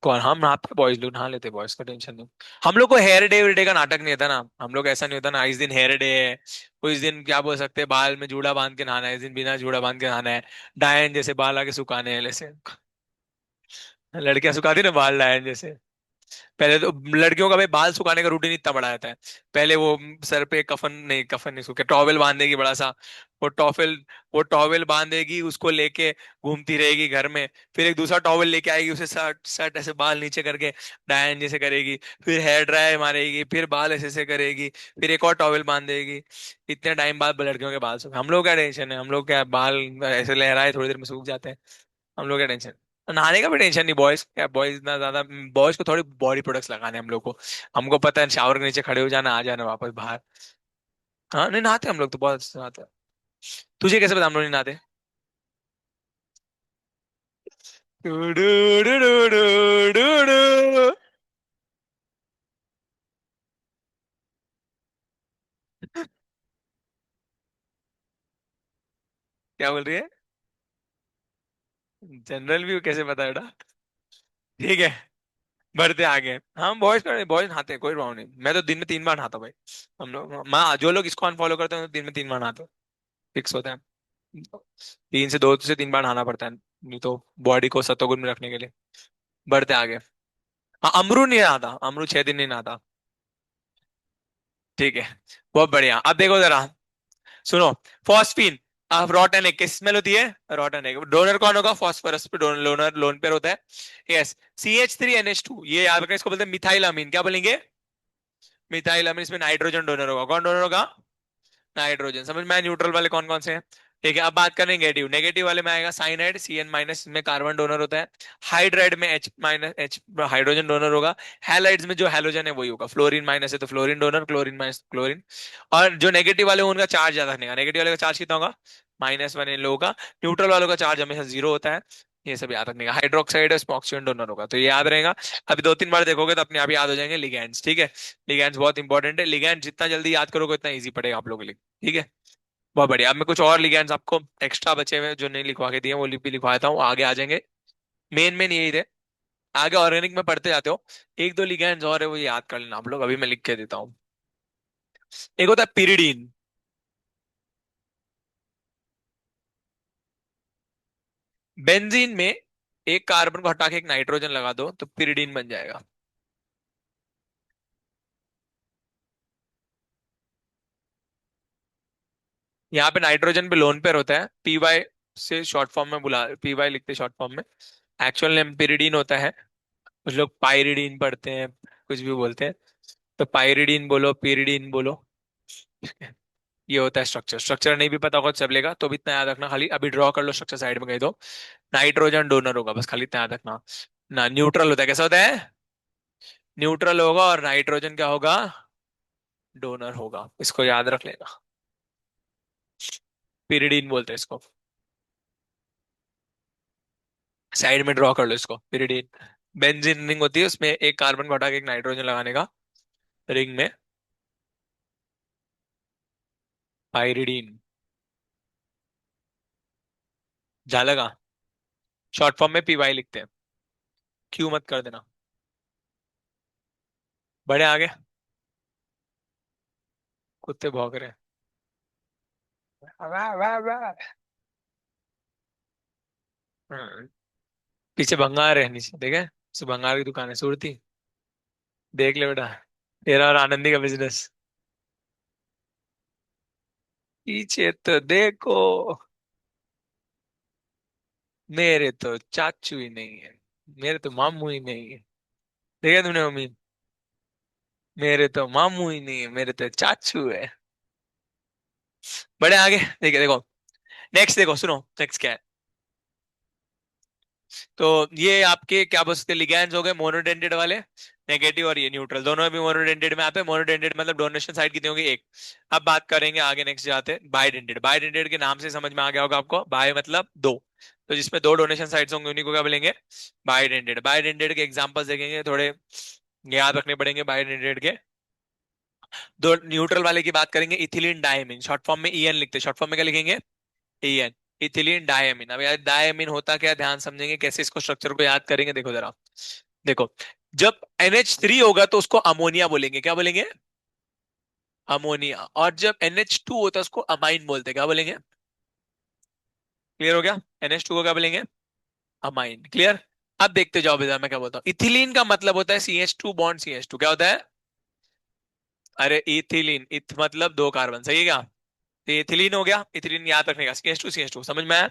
कौन? हम नहाते, बॉयज लोग नहा लेते, बॉयज का टेंशन नहीं। हम लोग को हेयर डे वेयर डे का नाटक नहीं होता ना, हम लोग ऐसा नहीं होता ना, इस दिन हेयर डे है, कोई इस दिन क्या बोल सकते हैं, बाल में जूड़ा बांध के नहाना है, इस दिन बिना जूड़ा बांध के नहाना है, डायन जैसे बाल आके सुखाने हैं जैसे। लड़कियां सुखाती ना बाल डायन जैसे। पहले तो लड़कियों का भाई बाल सुखाने का रूटीन इतना बड़ा रहता है। पहले वो सर पे कफन नहीं सूखे, टॉवेल बांधेगी बड़ा सा, वो टॉवेल वो टॉवेल बांधेगी, उसको लेके घूमती रहेगी घर में। फिर एक दूसरा टॉवेल लेके आएगी, उसे सट सट ऐसे बाल नीचे करके डायन जैसे करेगी। फिर हेयर ड्राई मारेगी, फिर बाल ऐसे ऐसे करेगी, फिर एक और टॉवेल बांधेगी। इतने टाइम बाद लड़कियों के बाल सूखे, हम लोग क्या टेंशन है, हम लोग क्या बाल ऐसे लहराए थोड़ी देर में सूख जाते हैं। हम लोग क्या टेंशन, नहाने का भी टेंशन नहीं, बॉयज क्या, बॉयज इतना ज्यादा, बॉयज को थोड़ी बॉडी प्रोडक्ट्स लगाने हैं हम लोग को। हमको पता है शावर के नीचे खड़े हो जाना, आ जाना वापस बाहर। हाँ नहीं नहाते हम लोग तो, बहुत अच्छे से नहाते हैं। तुझे कैसे पता हम लोग नहीं नहाते? Do do do do do do do. क्या बोल रही है? जनरल व्यू कैसे पता बेटा? ठीक है, बढ़ते आगे। हम बॉयज का, बॉयज नहाते हैं, कोई प्रॉब्लम नहीं, मैं तो दिन में 3 बार नहाता हूँ भाई। हम लोग, माँ जो लोग इसको अनफॉलो करते हैं, तो दिन में 3 बार नहाते हैं, फिक्स होता है। 2 से 3 बार नहाना पड़ता है, नहीं तो बॉडी को सतोगुण में रखने के लिए। बढ़ते आगे। हाँ, अमरू नहीं नहाता, अमरू 6 दिन नहीं नहाता। ठीक है, बहुत बढ़िया। अब देखो जरा, सुनो। फॉस्फीन, अब रॉटन एग, किस स्मेल होती है? रॉटन एग। डोनर कौन होगा? फॉस्फोरस पे लोनर लोन पेयर होता है। यस, CH3NH2, ये याद रखना, इसको बोलते हैं मिथाइल अमीन। क्या बोलेंगे? मिथाइल अमीन। इसमें नाइट्रोजन डोनर होगा। कौन डोनर होगा? नाइट्रोजन। समझ में आया? न्यूट्रल वाले कौन कौन से हैं? ठीक है, अब बात करें नेगेटिव। नेगेटिव वाले में आएगा साइनाइड, CN-, में कार्बन डोनर होता है। हाइड्राइड में H-, हाइड्रोजन डोनर होगा। हैलाइड्स में जो हैलोजन है वही होगा। फ्लोरीन माइनस है तो fluorine donor, chlorine minus chlorine. और जो नेगेटिव वाले हैं, उनका चार्ज ज्यादा रखने का। नेगेटिव वाले का चार्ज कितना होगा? -1 इन लोगों का। न्यूट्रल वालों का चार्ज हमेशा 0 होता है। ये सब याद रखने का। हाइड्रोक्साइड है, उसमें ऑक्सीजन डोनर होगा, तो ये याद रहेगा। अभी 2-3 बार देखोगे तो अपने आप याद हो जाएंगे लिगैंड्स, ठीक है। लिगैंड्स बहुत इंपॉर्टेंट है, लिगैंड जितना जल्दी याद करोगे उतना ईजी पड़ेगा आप लोगों के लिए, ठीक है। बहुत बढ़िया। अब मैं कुछ और लिगेंड्स आपको एक्स्ट्रा बचे हुए हैं, जो नहीं लिखवा के दिए, वो भी लिखवा देता हूँ, आगे आ जाएंगे। मेन यही थे, आगे ऑर्गेनिक में पढ़ते जाते हो। एक दो लिगेंड्स और है, वो याद कर लेना आप लोग, अभी मैं लिख के देता हूँ। एक होता है पिरिडीन। बेंजीन में एक कार्बन को हटा के एक नाइट्रोजन लगा दो तो पिरिडीन बन जाएगा। यहाँ पे नाइट्रोजन पे लोन पेयर होता है, PY से शॉर्ट फॉर्म में बुला, PY लिखते शॉर्ट फॉर्म में। एक्चुअल नेम पिरिडीन होता है। कुछ लोग पाइरिडीन पढ़ते हैं, कुछ भी बोलते हैं, तो पाइरिडीन बोलो, पिरिडीन बोलो। ये होता है स्ट्रक्चर। स्ट्रक्चर नहीं भी पता होगा तो चलेगा, तो भी इतना याद रखना, खाली अभी ड्रॉ कर लो स्ट्रक्चर साइड में कहीं दो। नाइट्रोजन डोनर होगा, बस खाली इतना याद रखना। ना न्यूट्रल होता है, कैसा होता है? न्यूट्रल होगा, और नाइट्रोजन क्या होगा? डोनर होगा, इसको याद रख लेना। पिरिडीन बोलते हैं इसको। साइड में ड्रॉ कर लो इसको, पिरिडीन। बेंजीन रिंग होती है, उसमें एक कार्बन को हटा के एक नाइट्रोजन लगाने का, रिंग में पाइरिडीन। झालगा। शॉर्ट फॉर्म में PY लिखते हैं, क्यू मत कर देना। बड़े आगे, कुत्ते भौंक रहे हैं, वाह वाह वाह। हम्म, पीछे भंगार है, नीचे देखे, उस भंगार की दुकान है, सूरती। देख ले बेटा, तेरा और आनंदी का बिजनेस। पीछे तो देखो, मेरे तो चाचू ही नहीं है, मेरे तो मामू ही नहीं है। देखा तुमने मम्मी? मेरे तो मामू ही नहीं है, मेरे तो चाचू है। बड़े आगे, देखिए देखो। नेक्स्ट देखो, सुनो नेक्स्ट क्या है। तो ये आपके क्या बोल सकते हैं, लिगैंड्स हो गए मोनोडेंटेड वाले। नेगेटिव और ये न्यूट्रल दोनों भी मोनोडेंटेड में आते हैं। मोनोडेंटेड मतलब डोनेशन साइड कितनी होगी, एक। अब बात करेंगे आगे, नेक्स्ट जाते हैं बाइडेंटेड। बाइडेंटेड के नाम से समझ में आ गया होगा आपको, बाय मतलब दो, तो जिसमें दो डोनेशन साइड्स होंगे उन्हीं को क्या बोलेंगे, बाइडेंटेड। बाइडेंटेड के एग्जांपल्स देखेंगे, थोड़े याद रखने पड़ेंगे बाइडेंटेड के। दो न्यूट्रल वाले की बात करेंगे, इथिलीन डायमीन, शॉर्ट फॉर्म में ईएन लिखते हैं, शॉर्ट फॉर्म में क्या लिखेंगे, ईएन। Ethylene diamine. अब यार डायमीन होता क्या है, ध्यान समझेंगे कैसे इसको स्ट्रक्चर को याद करेंगे, देखो जरा। देखो, जब NH3 होगा तो उसको अमोनिया बोलेंगे, क्या बोलेंगे, अमोनिया। और जब NH2 होता है उसको अमाइन बोलते हैं, क्या बोलेंगे। क्लियर हो गया। NH2 को क्या बोलेंगे, अमाइन। क्लियर। अब देखते जाओ बेटा, मैं क्या बोलता हूँ। इथिलीन का मतलब होता है CH2 बॉन्ड CH2, क्या होता है, अरे इथिलीन, इथ मतलब दो कार्बन, सही है क्या। तो इथिलीन हो गया, इथिलीन याद रखने का, CH2 समझ में आया,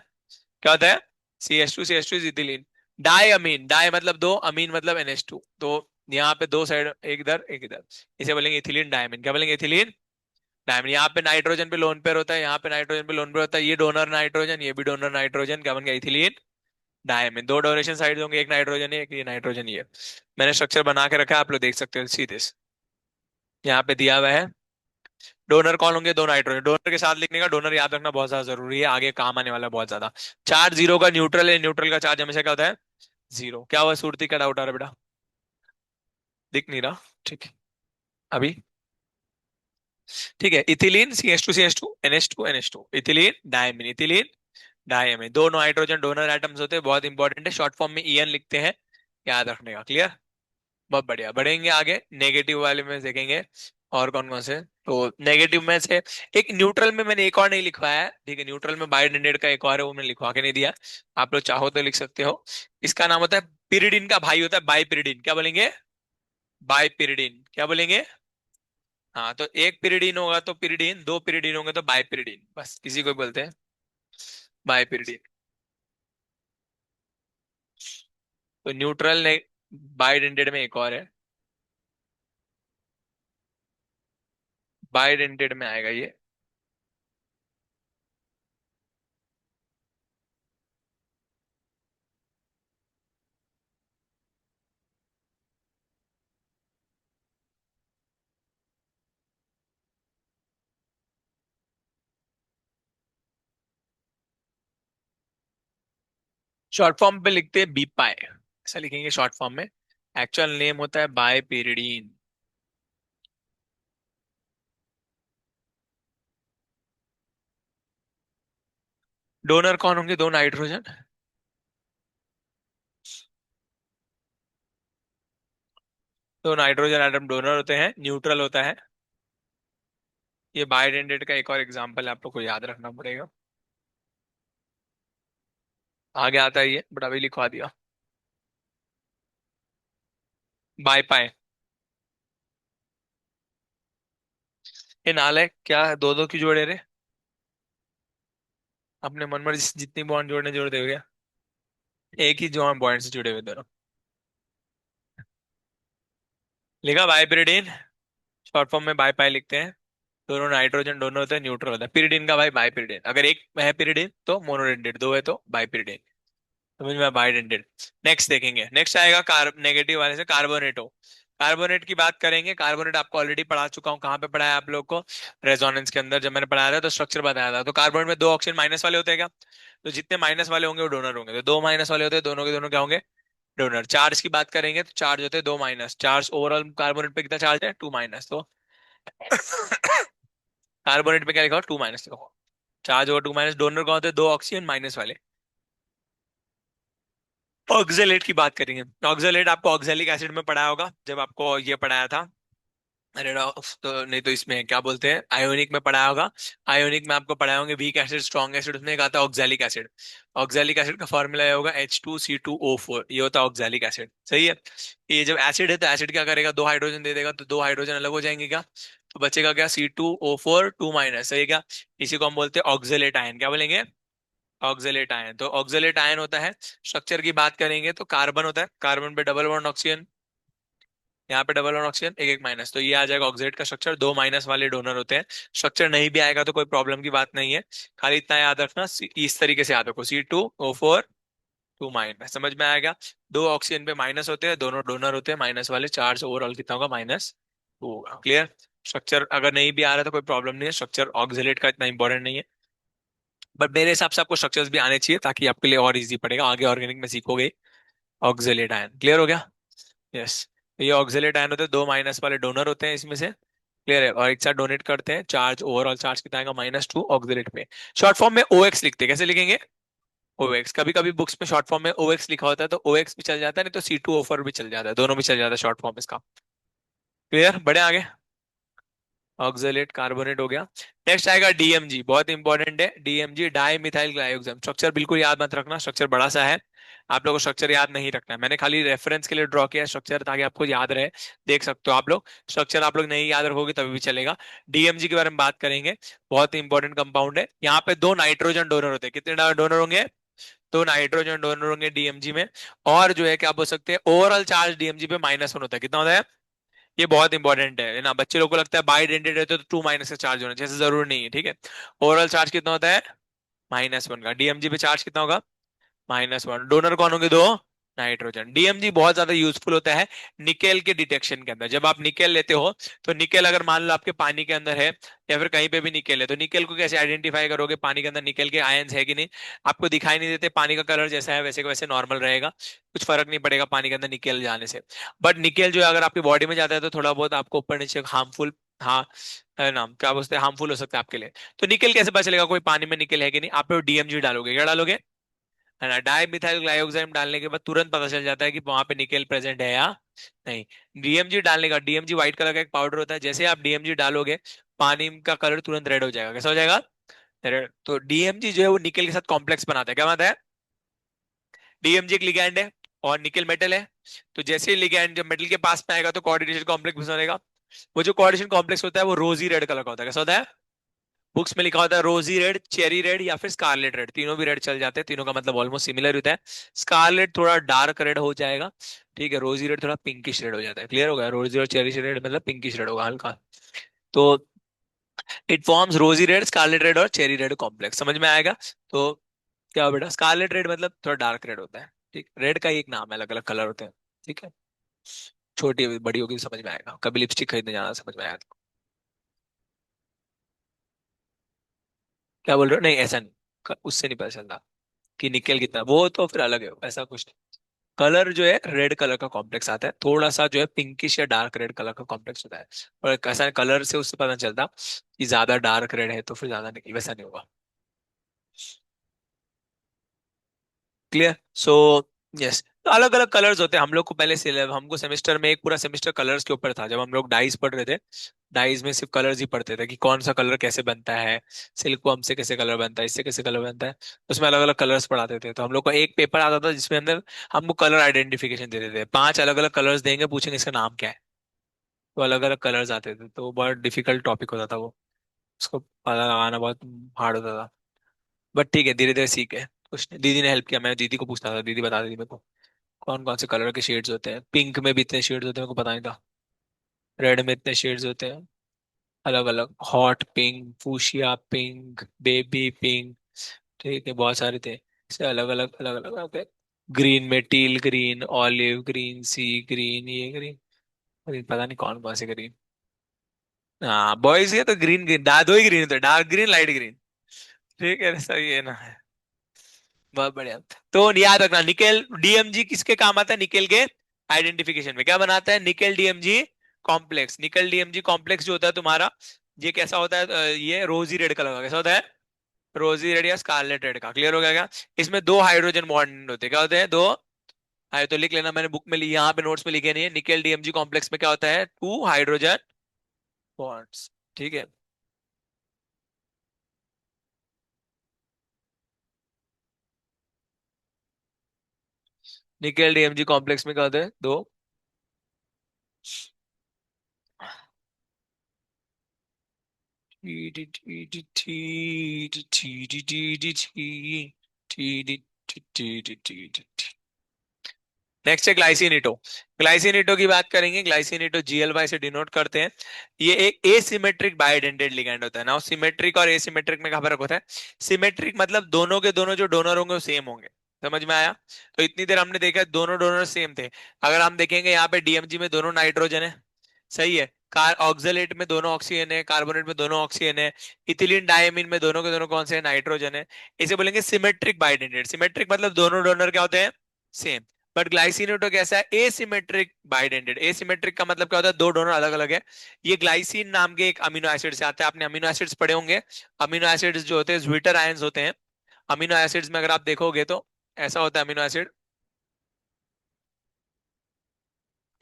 क्या होता है, CH2 is ethylene. Diamine, di मतलब दो, अमीन मतलब NH2, तो यहाँ पे दो साइड, एक इधर एक इधर, इसे बोलेंगे इथिलीन डायमीन, क्या बोलेंगे, इथिलीन डायमीन। यहाँ पे नाइट्रोजन पे लोन पेयर होता है, यहाँ पे नाइट्रोजन पे लोन पेयर होता है, ये डोनर नाइट्रोजन, ये भी डोनर नाइट्रोजन, क्या बन गया, इथिलीन डायमीन। दो डोनेशन साइड होंगे, एक नाइट्रोजन है, एक ये नाइट्रोजन, ये मैंने स्ट्रक्चर बना के रखा है, आप लोग देख सकते हो सीधे से। यहाँ पे दिया हुआ है, डोनर कौन होंगे, दो नाइट्रोजन। डोनर के साथ लिखने का, डोनर याद रखना बहुत ज्यादा जरूरी है, आगे काम आने वाला है बहुत ज्यादा। चार्ज जीरो का न्यूट्रल है, न्यूट्रल का चार्ज हमेशा क्या होता है, जीरो। क्या हुआ सुरती, का डाउट आ रहा है बेटा, दिख नहीं रहा, ठीक है अभी, ठीक है। Ethylene CH2 ethylene diamine, ethylene diamine, दोनों हाइड्रोजन डोनर एटम्स होते हैं, बहुत इंपॉर्टेंट है, शॉर्ट फॉर्म में ईएन लिखते हैं, याद रखने का। क्लियर, बहुत बढ़िया। बढ़ेंगे आगे, नेगेटिव वाले में देखेंगे और कौन कौन से। तो नेगेटिव में से एक न्यूट्रल में मैंने एक और नहीं लिखवाया है, ठीक है, न्यूट्रल में बायोडेंडेट का एक और है, वो मैंने लिखवा के नहीं दिया, आप लोग चाहो तो लिख सकते हो। इसका नाम होता है पिरिडिन का भाई होता है बाइपिरिडिन, क्या बोलेंगे, बाइपिरिडिन, क्या बोलेंगे। हाँ, तो एक पिरिडिन होगा तो पिरिडिन, दो पिरिडिन होंगे तो बाइपिरिडिन, बस किसी को भी बोलते हैं बाइपिरिडिन। तो न्यूट्रल ने बाइडेंटेड में एक और है, बाइडेंटेड में आएगा ये। शॉर्ट फॉर्म पे लिखते हैं बीपाई, ऐसा लिखेंगे शॉर्ट फॉर्म में। एक्चुअल नेम होता है बाइपिरिडीन। डोनर कौन होंगे, दो नाइट्रोजन, दो नाइट्रोजन एटम डोनर होते हैं, न्यूट्रल होता है। ये बाइडेंटेड का एक और एग्जांपल है, आप लोग को याद रखना पड़ेगा, आगे आता है ये, बट अभी लिखवा दिया। बाईपाई, ये नाले क्या दो दो की जोड़े रे, अपने मन में जितनी बॉन्ड जोड़ने जोड़ दे गया, एक ही जो बॉन्ड से जुड़े हुए दोनों। लिखा बाइपिरिडीन, शॉर्ट फॉर्म में बाईपाई लिखते हैं। दोनों नाइट्रोजन दोनों होते हैं, न्यूट्रल होता है। पिरिडिन का भाई बाइपिरिडिन, अगर एक है पिरिडिन तो मोनोडेंटेड, दो है तो बाइपिरिडिन, समझ में, बाइडेंटेड। नेक्स्ट देखेंगे, नेक्स्ट आएगा नेगेटिव वाले से कार्बोनेटो। कार्बोनेट की बात करेंगे, कार्बोनेट आपको ऑलरेडी पढ़ा चुका हूँ, कहाँ पे पढ़ाया आप लोग को, रेजोनेंस के अंदर जब मैंने पढ़ाया था तो स्ट्रक्चर बताया था। तो कार्बोनेट में दो ऑक्सीजन माइनस वाले होते हैं क्या, तो जितने माइनस वाले होंगे वो डोनर होंगे, तो दो माइनस वाले होते हैं, दोनों के दोनों क्या होंगे, डोनर। चार्ज की बात करेंगे तो चार्ज होते हैं दो माइनस, चार्ज ओवरऑल कार्बोनेट पे कितना चार्ज है, टू माइनस, तो कार्बोनेट पे क्या लिखा हो, टू माइनस लिखा हो। Charge over two minus, donor कौन होते हैं, दो ऑक्सीजन माइनस वाले। ऑक्जेलेट की बात करेंगे, ऑक्जेलेट आपको ऑक्जेलिक एसिड में पढ़ाया होगा जब आपको ये पढ़ाया था, अरे तो नहीं तो इसमें क्या बोलते हैं, आयोनिक में पढ़ाया होगा। आयोनिक में आपको पढ़ाए होंगे वीक एसिड स्ट्रॉन्ग एसिड, उसमें एक आता है ऑक्जेलिक एसिड। ऑक्जेलिक एसिड का फॉर्मूला होगा H2C2O4, ये होता है ऑक्जेलिक एसिड, सही है। ये जब एसिड है तो एसिड क्या करेगा, दो हाइड्रोजन दे देगा, तो दो हाइड्रोजन अलग हो जाएंगे क्या, तो बचेगा क्या, C2O4 टू माइनस, सही है क्या। इसी को हम बोलते हैं ऑक्जेलेट आयन, क्या बोलेंगे, ऑक्जेलेट आयन। तो ऑक्जेलेट आयन होता है, स्ट्रक्चर की बात करेंगे तो कार्बन होता है, कार्बन पे डबल बॉन्ड ऑक्सीजन, यहाँ पे डबल बॉन्ड ऑक्सीजन, एक एक माइनस, तो ये आ जाएगा ऑक्जेलेट का स्ट्रक्चर, दो माइनस वाले डोनर होते हैं। स्ट्रक्चर नहीं भी आएगा तो कोई प्रॉब्लम की बात नहीं है, खाली इतना याद रखना, इस तरीके से याद रखो, C2O4 टू माइनस, समझ में आएगा। दो ऑक्सीजन पे माइनस होते हैं, दोनों डोनर होते हैं माइनस वाले, चार्ज ओवरऑल कितना होगा, -2 होगा। क्लियर। स्ट्रक्चर अगर नहीं भी आ रहा तो कोई प्रॉब्लम नहीं है, स्ट्रक्चर ऑक्सीलेट का इतना इंपॉर्टेंट नहीं है, बट मेरे हिसाब से आपको स्ट्रक्चर्स भी आने चाहिए ताकि आपके लिए और इजी पड़ेगा, आगे ऑर्गेनिक में सीखोगे। ऑक्सीलेट आयन क्लियर हो गया। यस। ये ऑक्सीलेट आयन होते हैं, दो माइनस वाले डोनर होते हैं इसमें से। क्लियर है, और एक साथ डोनेट करते हैं, चार्ज ओवरऑल चार्ज कितना आएगा, -2 ऑक्सीलेट पे। शॉर्ट फॉर्म में OX लिखते हैं, कैसे लिखेंगे, OX। कभी कभी बुक्स में शॉर्ट फॉर्म में OX लिखा होता है तो OX भी चल जाता है, नहीं तो C2O4 भी चल जाता है, दोनों भी चल जाता है शॉर्ट फॉर्म इसका। क्लियर, बढ़े आगे। ऑक्सलेट कार्बोनेट हो गया। नेक्स्ट आएगा DMG, बहुत इंपॉर्टेंट है। DMG di methyl glycogen. Structure बिल्कुल याद मत रखना, स्ट्रक्चर बड़ा सा है, आप लोगों को स्ट्रक्चर याद नहीं रखना है, मैंने खाली रेफरेंस के लिए ड्रॉ किया स्ट्रक्चर ताकि आपको याद रहे। देख सकते हो आप लोग, स्ट्रक्चर आप लोग नहीं याद रखोगे तभी भी चलेगा। DMG के बारे में बात करेंगे, बहुत ही इंपॉर्टेंट कंपाउंड है। यहाँ पे दो नाइट्रोजन डोनर होते हैं, कितने डोनर होंगे, तो नाइट्रोजन डोनर होंगे DMG में। और जो है क्या बोल सकते हैं, ओवरऑल चार्ज DMG पे -1 होता है, कितना होता है, ये बहुत इंपॉर्टेंट है ना, बच्चे लोग को लगता है बाई डेंडेड रहते तो 2 का चार्ज होना चाहिए, ऐसा जरूर नहीं है, ठीक है। ओवरऑल चार्ज कितना होता है, -1 का। DMG पे चार्ज कितना होगा, -1। डोनर कौन होंगे, दो नाइट्रोजन। DMG बहुत ज्यादा यूजफुल होता है निकेल के डिटेक्शन के अंदर। जब आप निकेल लेते हो तो निकेल अगर मान लो आपके पानी के अंदर है या फिर कहीं पे भी निकेल है, तो निकेल को कैसे आइडेंटिफाई करोगे, पानी के अंदर निकेल के आयंस है कि नहीं, आपको दिखाई नहीं देते, पानी का कलर जैसा है वैसे का वैसे नॉर्मल रहेगा, कुछ फर्क नहीं पड़ेगा पानी के अंदर निकेल जाने से। बट निकेल जो है अगर आपकी बॉडी में जाता है तो थोड़ा बहुत आपको ऊपर नीचे हार्मफुल, हाँ है ना, क्या बोलते हैं, हार्मफुल हो सकता है आपके लिए। तो निकेल कैसे पता चलेगा कोई पानी में निकेल है कि नहीं, आप DMG डालोगे, क्या डालोगे, है ना, डाई मिथाइल ग्लाइकोजाइम डालने के बाद तुरंत पता चल जाता है कि वहां पे निकेल प्रेजेंट है या नहीं। DMG डालने का, DMG व्हाइट कलर का एक पाउडर होता है, जैसे आप DMG डालोगे पानी का कलर तुरंत रेड हो जाएगा, कैसा हो जाएगा, रेड। तो DMG जो है वो निकेल के साथ कॉम्प्लेक्स बनाता है, क्या बनाता है, DMG एक लिगैंड है और निकेल मेटल है, तो जैसे ही लिगैंड जब मेटल के पास में आएगा तो कोऑर्डिनेशन कॉम्प्लेक्स बनेगा। वो जो कोऑर्डिनेशन कॉम्प्लेक्स होता है वो रोजी रेड कलर का होता है, कैसा होता है, बुक्स में लिखा होता है रोजी रेड, चेरी रेड या फिर स्कारलेट रेड, तीनों भी रेड चल जाते हैं, तीनों का मतलब ऑलमोस्ट सिमिलर होता है। स्कारलेट थोड़ा डार्क रेड हो जाएगा, ठीक है, रोजी रेड थोड़ा पिंकिश रेड हो जाता है। क्लियर हो गया, रोजी और चेरी रेड मतलब पिंकिश रेड होगा हल्का। तो इट फॉर्म्स रोजी रेड, स्कारलेट रेड और चेरी रेड कॉम्प्लेक्स, समझ में आएगा। तो क्या हो बेटा, स्कारलेट रेड मतलब थोड़ा डार्क रेड होता है, ठीक, रेड का ही एक नाम है, अलग अलग कलर होते हैं, ठीक है। छोटी बड़ी होगी तो समझ में आएगा, कभी लिपस्टिक खरीदने जाना समझ में आएगा तो। क्या बोल रहे हो, नहीं ऐसा नहीं, उससे नहीं पता चलता कि निकेल कितना, वो तो फिर अलग है, ऐसा कुछ नहीं। कलर जो है रेड कलर का कॉम्प्लेक्स आता है, थोड़ा सा जो है पिंकिश या डार्क रेड कलर का कॉम्प्लेक्स होता है। और कैसा कलर से उससे पता चलता कि ज्यादा डार्क रेड है तो फिर ज्यादा निकल, वैसा नहीं होगा। क्लियर। सो यस, तो अलग अलग कलर्स होते हैं, हम लोग को पहले हमको सेमेस्टर में एक पूरा सेमेस्टर कलर्स के ऊपर था, जब हम लोग डाइस पढ़ रहे थे। डाइस में सिर्फ कलर्स ही पढ़ते थे कि कौन सा कलर कैसे बनता है, सिल्कवर्म से कैसे कलर बनता है, इससे कैसे कलर बनता है, उसमें अलग अलग कलर्स पढ़ाते थे। तो हम लोग को एक पेपर आता था जिसमें अंदर हमको कलर आइडेंटिफिकेशन देते थे, 5 अलग अलग कलर्स देंगे, पूछेंगे इसका नाम क्या है, तो अलग अलग कलर्स आते थे, तो बहुत डिफिकल्ट टॉपिक होता था वो, उसको पता लगाना बहुत हार्ड होता था। बट ठीक है, धीरे धीरे सीख गए, कुछ नहीं, दीदी ने हेल्प किया, मैं दीदी को पूछता था, दीदी बता देती मेरे को कौन कौन से कलर के शेड्स होते हैं, पिंक में भी इतने शेड्स होते हैं मेरे को पता नहीं था, रेड में इतने शेड्स होते हैं, अलग अलग, hot pink, fuchsia pink, baby pink, ठीक है, बहुत सारे थे, इसे अलग अलग होते। ग्रीन में टील ग्रीन, ऑलिव ग्रीन, सी ग्रीन, ये ग्रीन, ग्रीन पता नहीं कौन कौन से ग्रीन। हाँ बॉयज के तो ग्रीन ग्रीन दो ही ग्रीन होते हैं, डार्क ग्रीन लाइट ग्रीन, ठीक है, सही है ना। बहुत बढ़िया। तो याद रखना, निकेल DMG किसके काम आता है, निकेल के आइडेंटिफिकेशन में, क्या बनाता है, nickel DMG complex. Nickel DMG complex जो होता है तुम्हारा, ये कैसा होता है, ये रोजी रेड कलर का, कैसा होता है, रोजी रेड या स्कारलेट रेड का। क्लियर हो गया क्या, इसमें दो हाइड्रोजन बॉन्ड होते हैं, क्या होते हैं, दो। आए तो लिख लेना, मैंने बुक में यहाँ पे नोट्स में लिखे नहीं है, निकेल DMG कॉम्प्लेक्स में क्या होता है, 2 हाइड्रोजन बॉन्ड्स, ठीक है। निकेल DMG कॉम्प्लेक्स में क्या होता है, दो, नेक्स्ट है ग्लाइसिनेटो। ग्लाइसिनेटो की बात करेंगे, ग्लाइसिनेटो GLY से डिनोट करते हैं। ये एक एसिमेट्रिक बाइडेंटेड लिगैंड होता है ना, सिमेट्रिक और एसिमेट्रिक में क्या फर्क होता है, सिमेट्रिक मतलब दोनों के दोनों जो डोनर होंगे वो सेम होंगे, समझ में आया? तो इतनी देर हमने देखा दोनों डोनर सेम थे। अगर हम देखेंगे यहाँ पे डीएमजी में दोनों नाइट्रोजन है, सही है। कार ऑक्सलेट में दोनों ऑक्सीजन है, कार्बोनेट में दोनों ऑक्सीजन है, इथिलीन डायमीन में दोनों के दोनों कौन से हैं, नाइट्रोजन है। इसे बोलेंगे सिमेट्रिक बाइडेंटेड। सिमेट्रिक मतलब दोनों डोनर क्या होते हैं, सेम। बट ग्लाइसिनेटो कैसा है, एसिमेट्रिक बाइडेंटेड। एसिमेट्रिक का मतलब क्या होता है, दो डोनर अलग अलग है। ये ग्लाइसिन नाम के एक अमीनो एसिड से आता है, आपने अमीनो एसिड्स पढ़े होंगे। अमीनो एसिड्स जो होते हैं ज्विटर आयंस होते हैं। अमीनो एसिड्स में अगर आप देखोगे तो ऐसा होता है अमीनो एसिड,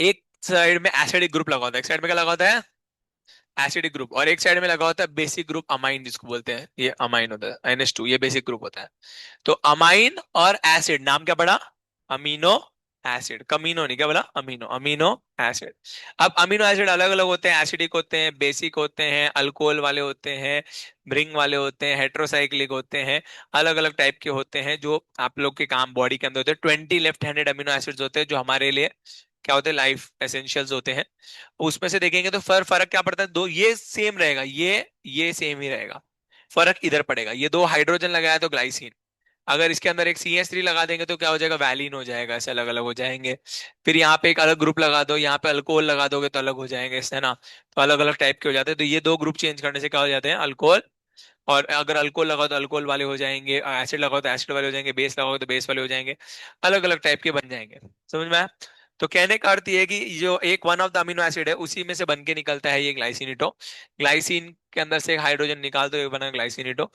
एक साइड में एसिडिक ग्रुप लगा होता है, एक साइड में क्या लगा होता है, एसिडिक ग्रुप, और एक साइड में लगा होता है बेसिक ग्रुप अमाइन, जिसको बोलते हैं, ये अमाइन होता है, NH2, ये बेसिक ग्रुप होता है। तो अमाइन और एसिड नाम क्या पड़ा, अमीनो एसिड। कमीनो नहीं, क्या बोला, अमीनो, अमीनो एसिड। अब अमीनो एसिड अलग अलग होते हैं, एसिडिक होते हैं, बेसिक होते हैं, अल्कोहल वाले होते हैं, ब्रिंग वाले होते हैं, हेट्रोसाइक्लिक होते हैं। अलग अलग टाइप के होते हैं जो आप लोग के काम बॉडी के अंदर होते हैं। 20 लेफ्ट हैंडेड अमीनो एसिड्स होते हैं जो हमारे लिए क्या होते हैं, लाइफ एसेंशियल्स होते हैं। उसमें से देखेंगे तो फर्क क्या पड़ता है, दो ये सेम रहेगा, ये सेम ही रहेगा। फर्क इधर पड़ेगा, ये दो हाइड्रोजन लगाया तो ग्लाइसिन, अगर इसके अंदर एक CH3 लगा देंगे तो क्या हो जाएगा, वैलिन हो जाएगा, ऐसे अलग अलग हो जाएंगे। फिर यहाँ पे एक अलग ग्रुप लगा दो, यहाँ पे अल्कोहल लगा दोगे तो अलग हो जाएंगे, है ना। तो अलग अलग टाइप के हो जाते हैं, तो ये दो ग्रुप चेंज करने से क्या हो जाते हैं, अल्कोहल। और अगर अल्कोहल लगाओ तो अल्कोहल वाले हो जाएंगे, एसिड लगाओ तो एसिड वाले हो जाएंगे, बेस लगाओ तो बेस वाले हो जाएंगे। अलग अलग टाइप के बन जाएंगे। समझ में आया? तो कहने का अर्थ ये है कि जो एक one of the amino acid है उसी में से बन के निकलता है ये ग्लाइसिनिटो। ग्लाइसिन के अंदर से एक हाइड्रोजन निकाल दो, ये बना ग्लाइसिनिटो।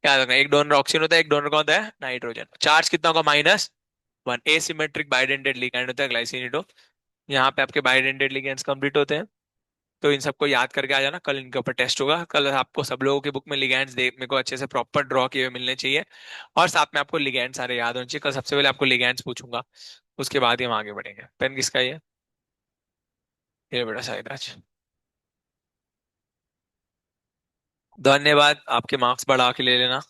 याद रखना, एक डोनर ऑक्सीजन होता है, एक डोनर कौन होता है, नाइट्रोजन। चार्ज कितना होगा, -1। एसिमेट्रिक बाइडेंटेड लिगैंड होता है ग्लाइसिनिटो। यहाँ पे आपके बाइडेंटेड लिगैंड्स कंप्लीट होते हैं। तो इन सबको याद करके आ जाना, कल इनके ऊपर टेस्ट होगा। कल आपको सब लोगों की बुक में लिगैंड्स देखने को अच्छे से प्रॉपर ड्रॉ किए हुए मिलने चाहिए। और साथ में आपको लिगैंड सारे याद होने चाहिए। कल सबसे पहले आपको लिगैंड्स पूछूंगा, उसके बाद ही हम आगे बढ़ेंगे। पेन किसका ये, ये बेटा साइराज। धन्यवाद, आपके मार्क्स बढ़ा के ले लेना।